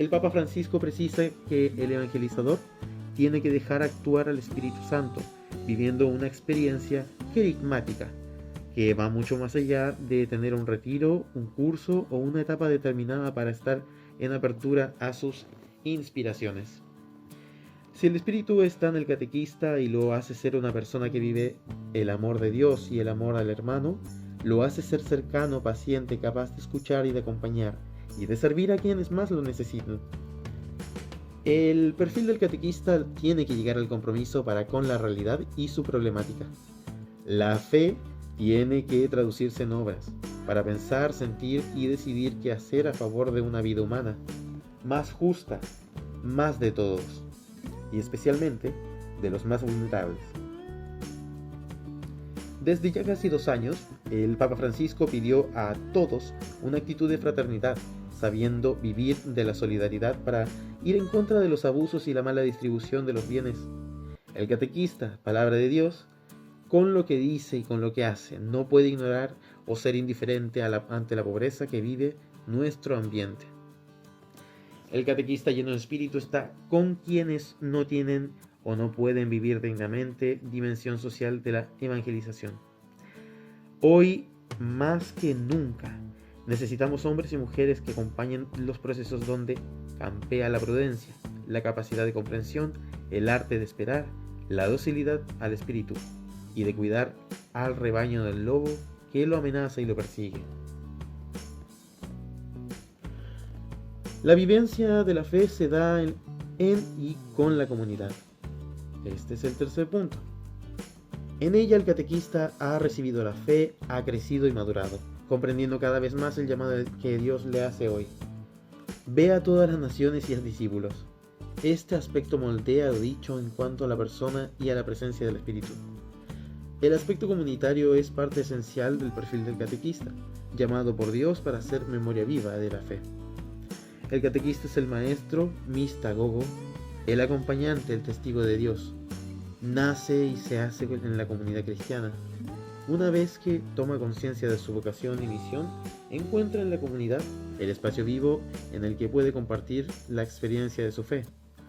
El Papa Francisco precisa que el evangelizador tiene que dejar actuar al Espíritu Santo, viviendo una experiencia querigmática, que va mucho más allá de tener un retiro, un curso o una etapa determinada para estar en apertura a sus inspiraciones. Si el Espíritu está en el catequista y lo hace ser una persona que vive el amor de Dios y el amor al hermano, lo hace ser cercano, paciente, capaz de escuchar y de acompañar, y de servir a quienes más lo necesitan. El perfil del catequista tiene que llegar al compromiso para con la realidad y su problemática. La fe tiene que traducirse en obras, para pensar, sentir y decidir qué hacer a favor de una vida humana, más justa, más de todos, y especialmente de los más vulnerables. Desde ya casi 2 años, el Papa Francisco pidió a todos una actitud de fraternidad, sabiendo vivir de la solidaridad para ir en contra de los abusos y la mala distribución de los bienes. El catequista, palabra de Dios, con lo que dice y con lo que hace, no puede ignorar o ser indiferente ante la pobreza que vive nuestro ambiente. El catequista lleno de espíritu está con quienes no tienen o no pueden vivir dignamente dimensión social de la evangelización. Hoy, más que nunca, necesitamos hombres y mujeres que acompañen los procesos donde campea la prudencia, la capacidad de comprensión, el arte de esperar, la docilidad al espíritu y de cuidar al rebaño del lobo que lo amenaza y lo persigue. La vivencia de la fe se da en y con la comunidad. Este es el tercer punto. En ella el catequista ha recibido la fe, ha crecido y madurado, comprendiendo cada vez más el llamado que Dios le hace hoy. Ve a todas las naciones y a discípulos. Este aspecto moldea lo dicho en cuanto a la persona y a la presencia del Espíritu. El aspecto comunitario es parte esencial del perfil del catequista, llamado por Dios para hacer memoria viva de la fe. El catequista es el maestro, mistagogo, el acompañante, el testigo de Dios. Nace y se hace en la comunidad cristiana. Una vez que toma conciencia de su vocación y misión, encuentra en la comunidad el espacio vivo en el que puede compartir la experiencia de su fe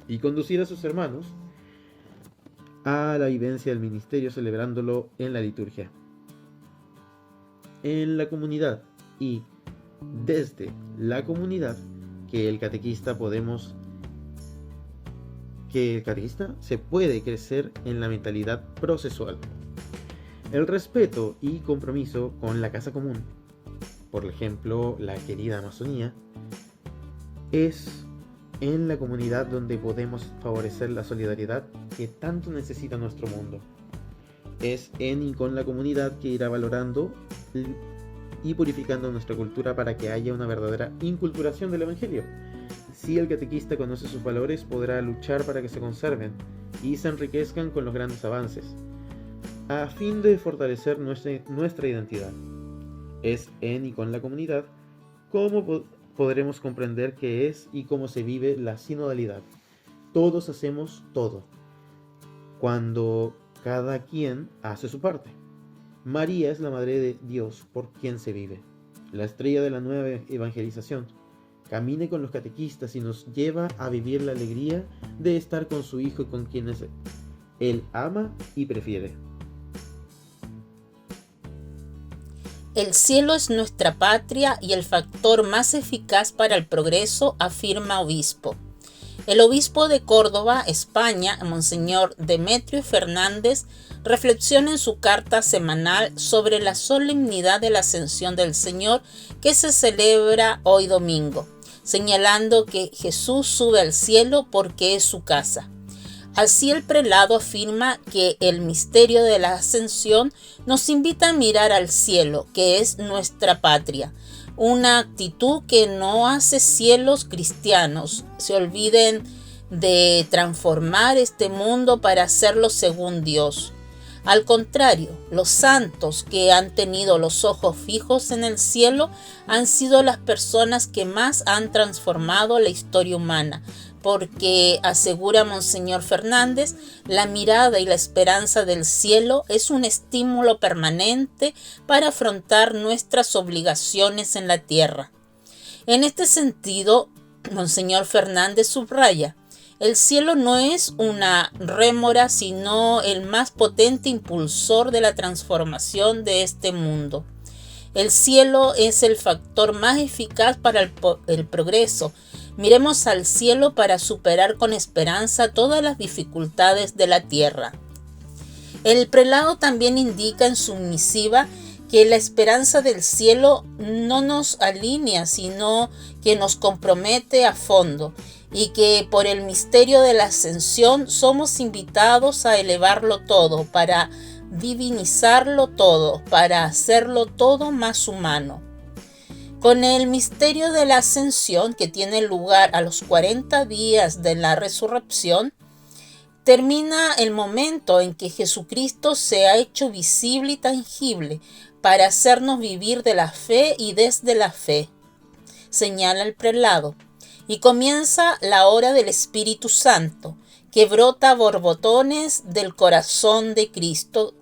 y conducir a sus hermanos a la vivencia del ministerio celebrándolo en la liturgia. En la comunidad y desde la comunidad que el catequista se puede crecer en la mentalidad procesual. El respeto y compromiso con la casa común, por ejemplo la querida Amazonía, es en la comunidad donde podemos favorecer la solidaridad que tanto necesita nuestro mundo. Es en y con la comunidad que irá valorando y purificando nuestra cultura para que haya una verdadera inculturación del Evangelio. Si el catequista conoce sus valores, podrá luchar para que se conserven y se enriquezcan con los grandes avances, a fin de fortalecer nuestra identidad. Es en y con la comunidad cómo podremos comprender qué es y cómo se vive la sinodalidad. Todos hacemos todo, cuando cada quien hace su parte. María es la Madre de Dios por quien se vive, la estrella de la nueva evangelización. Camine con los catequistas y nos lleva a vivir la alegría de estar con su Hijo y con quienes Él ama y prefiere. El cielo es nuestra patria y el factor más eficaz para el progreso, afirma obispo. El obispo de Córdoba, España, Monseñor Demetrio Fernández, reflexiona en su carta semanal sobre la solemnidad de la Ascensión del Señor que se celebra hoy domingo, señalando que Jesús sube al cielo porque es su casa. Así el prelado afirma que el misterio de la Ascensión nos invita a mirar al cielo, que es nuestra patria, una actitud que no hace cielos cristianos se olviden de transformar este mundo para hacerlo según Dios. Al contrario, los santos que han tenido los ojos fijos en el cielo han sido las personas que más han transformado la historia humana, porque, asegura Monseñor Fernández, la mirada y la esperanza del cielo es un estímulo permanente para afrontar nuestras obligaciones en la tierra. En este sentido, Monseñor Fernández subraya: el cielo no es una rémora, sino el más potente impulsor de la transformación de este mundo. El cielo es el factor más eficaz para el progreso. Miremos al cielo para superar con esperanza todas las dificultades de la tierra. El prelado también indica en su misiva que la esperanza del cielo no nos alinea, sino que nos compromete a fondo, y que por el misterio de la ascensión somos invitados a elevarlo todo, para divinizarlo todo, para hacerlo todo más humano. Con el misterio de la ascensión, que tiene lugar a los 40 días de la resurrección, termina el momento en que Jesucristo se ha hecho visible y tangible para hacernos vivir de la fe y desde la fe, señala el prelado, y comienza la hora del Espíritu Santo, que brota a borbotones del corazón de Cristo.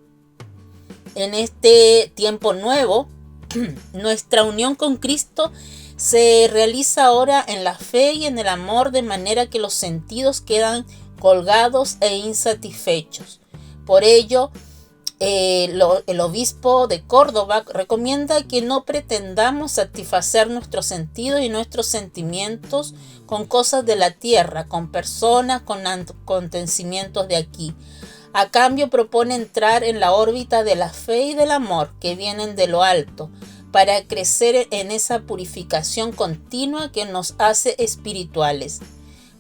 En este tiempo nuevo, nuestra unión con Cristo se realiza ahora en la fe y en el amor, de manera que los sentidos quedan colgados e insatisfechos. Por ello, el obispo de Córdoba recomienda que no pretendamos satisfacer nuestros sentidos y nuestros sentimientos con cosas de la tierra, con personas, con acontecimientos de aquí. A cambio, propone entrar en la órbita de la fe y del amor que vienen de lo alto, para crecer en esa purificación continua que nos hace espirituales.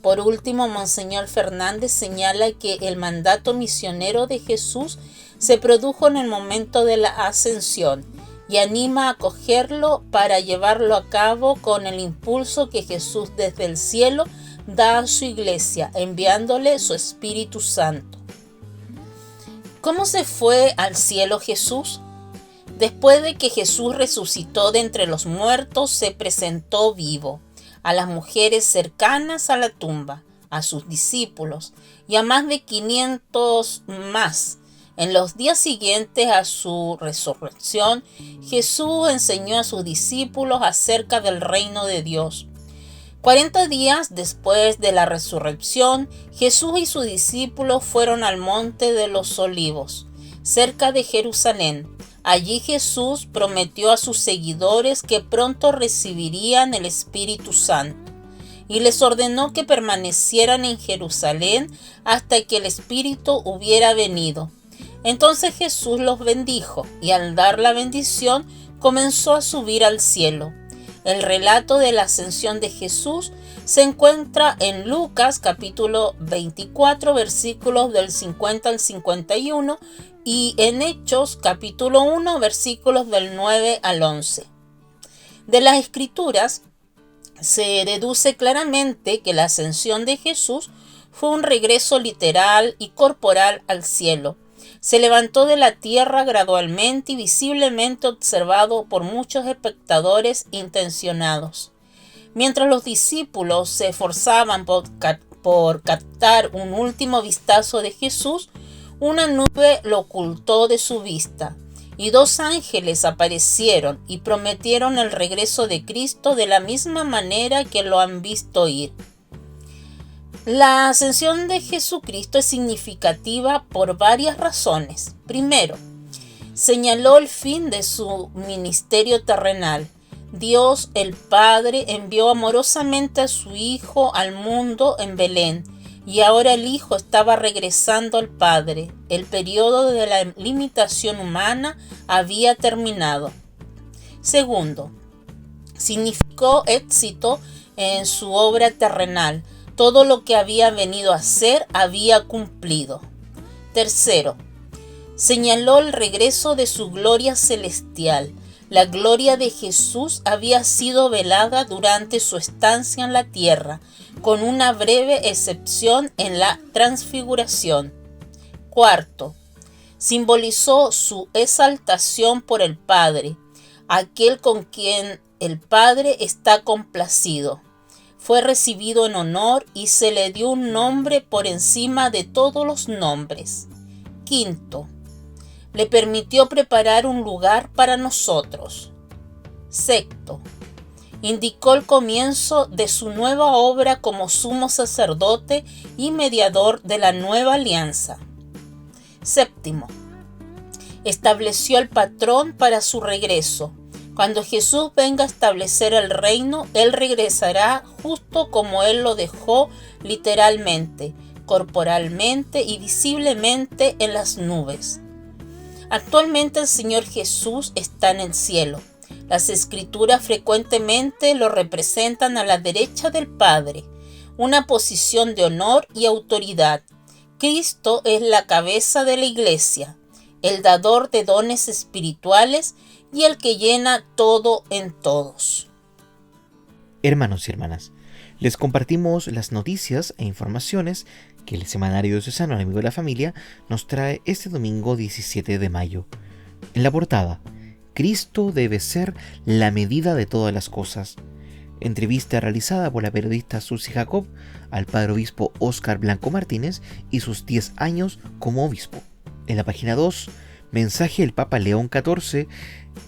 Por último, Monseñor Fernández señala que el mandato misionero de Jesús se produjo en el momento de la ascensión y anima a acogerlo para llevarlo a cabo con el impulso que Jesús desde el cielo da a su iglesia, enviándole su Espíritu Santo. ¿Cómo se fue al cielo Jesús? Después de que Jesús resucitó de entre los muertos, se presentó vivo a las mujeres cercanas a la tumba, a sus discípulos y a más de 500 más. En los días siguientes a su resurrección, Jesús enseñó a sus discípulos acerca del reino de Dios. 40 días después de la resurrección, Jesús y sus discípulos fueron al monte de los Olivos, cerca de Jerusalén. Allí Jesús prometió a sus seguidores que pronto recibirían el Espíritu Santo y les ordenó que permanecieran en Jerusalén hasta que el Espíritu hubiera venido. Entonces Jesús los bendijo y al dar la bendición comenzó a subir al cielo. El relato de la ascensión de Jesús se encuentra en Lucas capítulo 24 versículos del 50 al 51 y en Hechos capítulo 1 versículos del 9 al 11. De las Escrituras se deduce claramente que la ascensión de Jesús fue un regreso literal y corporal al cielo. Se levantó de la tierra gradualmente y visiblemente observado por muchos espectadores intencionados. Mientras los discípulos se esforzaban por captar un último vistazo de Jesús, una nube lo ocultó de su vista, y 2 ángeles aparecieron y prometieron el regreso de Cristo de la misma manera que lo han visto ir. La ascensión de Jesucristo es significativa por varias razones. Primero, señaló el fin de su ministerio terrenal. Dios el Padre envió amorosamente a su Hijo al mundo en Belén, y ahora el Hijo estaba regresando al Padre. El periodo de la limitación humana había terminado. Segundo, significó éxito en su obra terrenal. Todo lo que había venido a hacer había cumplido. Tercero, señaló el regreso de su gloria celestial. La gloria de Jesús había sido velada durante su estancia en la tierra, con una breve excepción en la transfiguración. Cuarto, simbolizó su exaltación por el Padre, aquel con quien el Padre está complacido. Fue recibido en honor y se le dio un nombre por encima de todos los nombres. Quinto, le permitió preparar un lugar para nosotros. Sexto, indicó el comienzo de su nueva obra como sumo sacerdote y mediador de la nueva alianza. Séptimo, estableció el patrón para su regreso. Cuando Jesús venga a establecer el reino, Él regresará justo como Él lo dejó literalmente, corporalmente y visiblemente en las nubes. Actualmente el Señor Jesús está en el cielo. Las Escrituras frecuentemente lo representan a la derecha del Padre, una posición de honor y autoridad. Cristo es la cabeza de la Iglesia, el dador de dones espirituales y el que llena todo en todos. Hermanos y hermanas, les compartimos las noticias e informaciones que el Semanario Diocesano Amigo de la Familia nos trae este domingo 17 de mayo. En la portada, Cristo debe ser la medida de todas las cosas. Entrevista realizada por la periodista Susi Jacob al padre obispo Óscar Blanco Martínez y sus 10 años como obispo. En la página 2, mensaje del Papa León XIV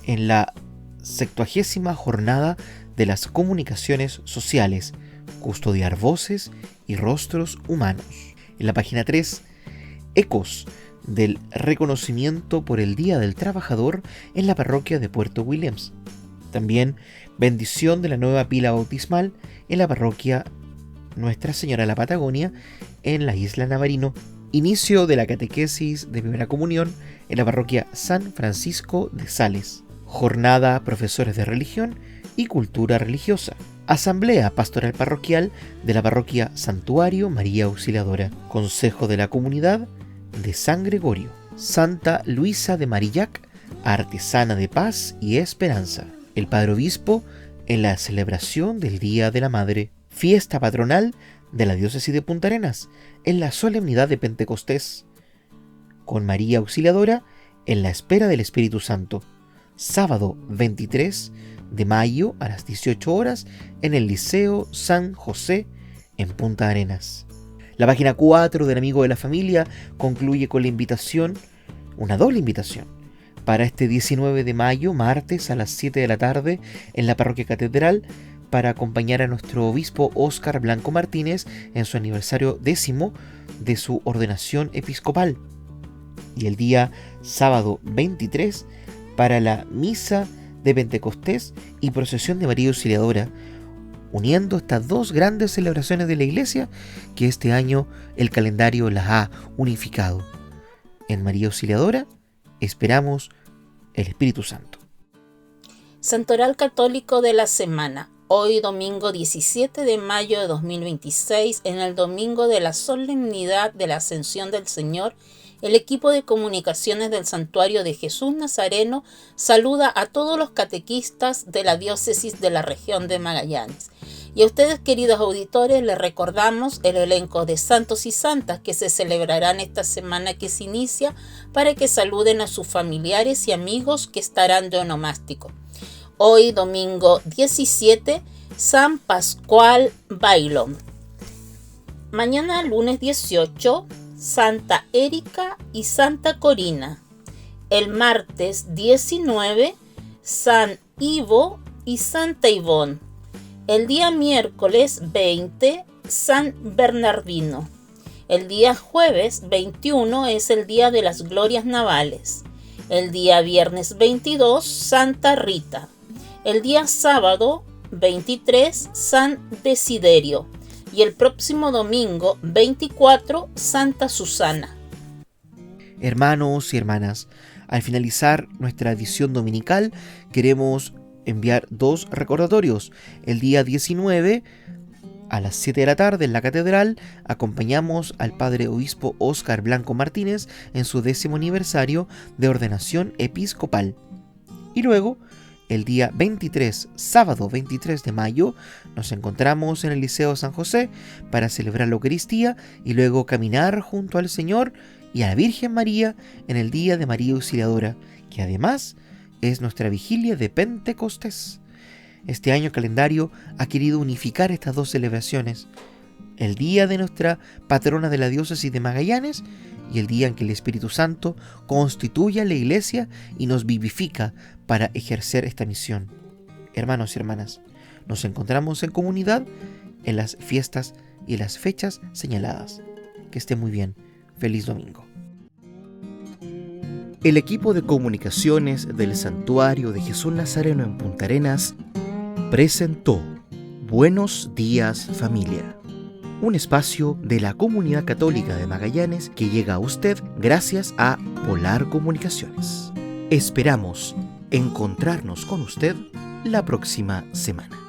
en la 70ª jornada de las comunicaciones sociales, custodiar voces y rostros humanos. En la página 3, ecos del reconocimiento por el Día del Trabajador en la parroquia de Puerto Williams. También bendición de la nueva pila bautismal en la parroquia Nuestra Señora de la Patagonia en la isla Navarino. Inicio de la catequesis de primera comunión en la parroquia San Francisco de Sales. Jornada profesores de religión y cultura religiosa. Asamblea pastoral parroquial de la parroquia Santuario María Auxiliadora. Consejo de la comunidad de San Gregorio. Santa Luisa de Marillac, artesana de paz y esperanza. El padre obispo en la celebración del Día de la Madre. Fiesta patronal de la diócesis de Punta Arenas en la solemnidad de Pentecostés. Con María Auxiliadora en la espera del Espíritu Santo. Sábado 23 de mayo a las 18 horas en el Liceo San José en Punta Arenas. La página 4 del Amigo de la Familia concluye con la invitación, una doble invitación, para este 19 de mayo, martes a las 7 de la tarde en la Parroquia Catedral, para acompañar a nuestro obispo Óscar Blanco Martínez en su aniversario 10º de su ordenación episcopal. Y el día sábado 23 para la misa de Pentecostés y procesión de María Auxiliadora, uniendo estas dos grandes celebraciones de la Iglesia que este año el calendario las ha unificado. En María Auxiliadora esperamos el Espíritu Santo. Santoral Católico de la Semana. Hoy domingo 17 de mayo de 2026, en el domingo de la solemnidad de la Ascensión del Señor, el equipo de comunicaciones del Santuario de Jesús Nazareno saluda a todos los catequistas de la diócesis de la región de Magallanes. Y a ustedes, queridos auditores, les recordamos el elenco de santos y santas que se celebrarán esta semana que se inicia, para que saluden a sus familiares y amigos que estarán de onomástico. Hoy, domingo 17, San Pascual Bailón. Mañana, lunes 18, Santa Erika y Santa Corina. El martes 19, San Ivo y Santa Ivón. El día miércoles 20, San Bernardino. El día jueves 21 es el día de las glorias navales. El día viernes 22, Santa Rita. El día sábado 23, San Desiderio. Y el próximo domingo 24, Santa Susana. Hermanos y hermanas, al finalizar nuestra edición dominical queremos enviar dos recordatorios. El día 19 a las 7 de la tarde en la catedral acompañamos al padre obispo Óscar Blanco Martínez en su 10º aniversario de ordenación episcopal. Y luego, el día 23, sábado 23 de mayo, nos encontramos en el Liceo San José para celebrar la Eucaristía y luego caminar junto al Señor y a la Virgen María en el Día de María Auxiliadora, que además es nuestra vigilia de Pentecostés. Este año el calendario ha querido unificar estas dos celebraciones, el día de nuestra patrona de la diócesis de Magallanes y el día en que el Espíritu Santo constituye a la Iglesia y nos vivifica para ejercer esta misión. Hermanos y hermanas, nos encontramos en comunidad en las fiestas y en las fechas señaladas. Que esté muy bien. Feliz domingo. El equipo de comunicaciones del Santuario de Jesús Nazareno en Punta Arenas presentó Buenos Días Familia. un espacio de la Comunidad Católica de Magallanes que llega a usted gracias a Polar Comunicaciones. Esperamos encontrarnos con usted la próxima semana.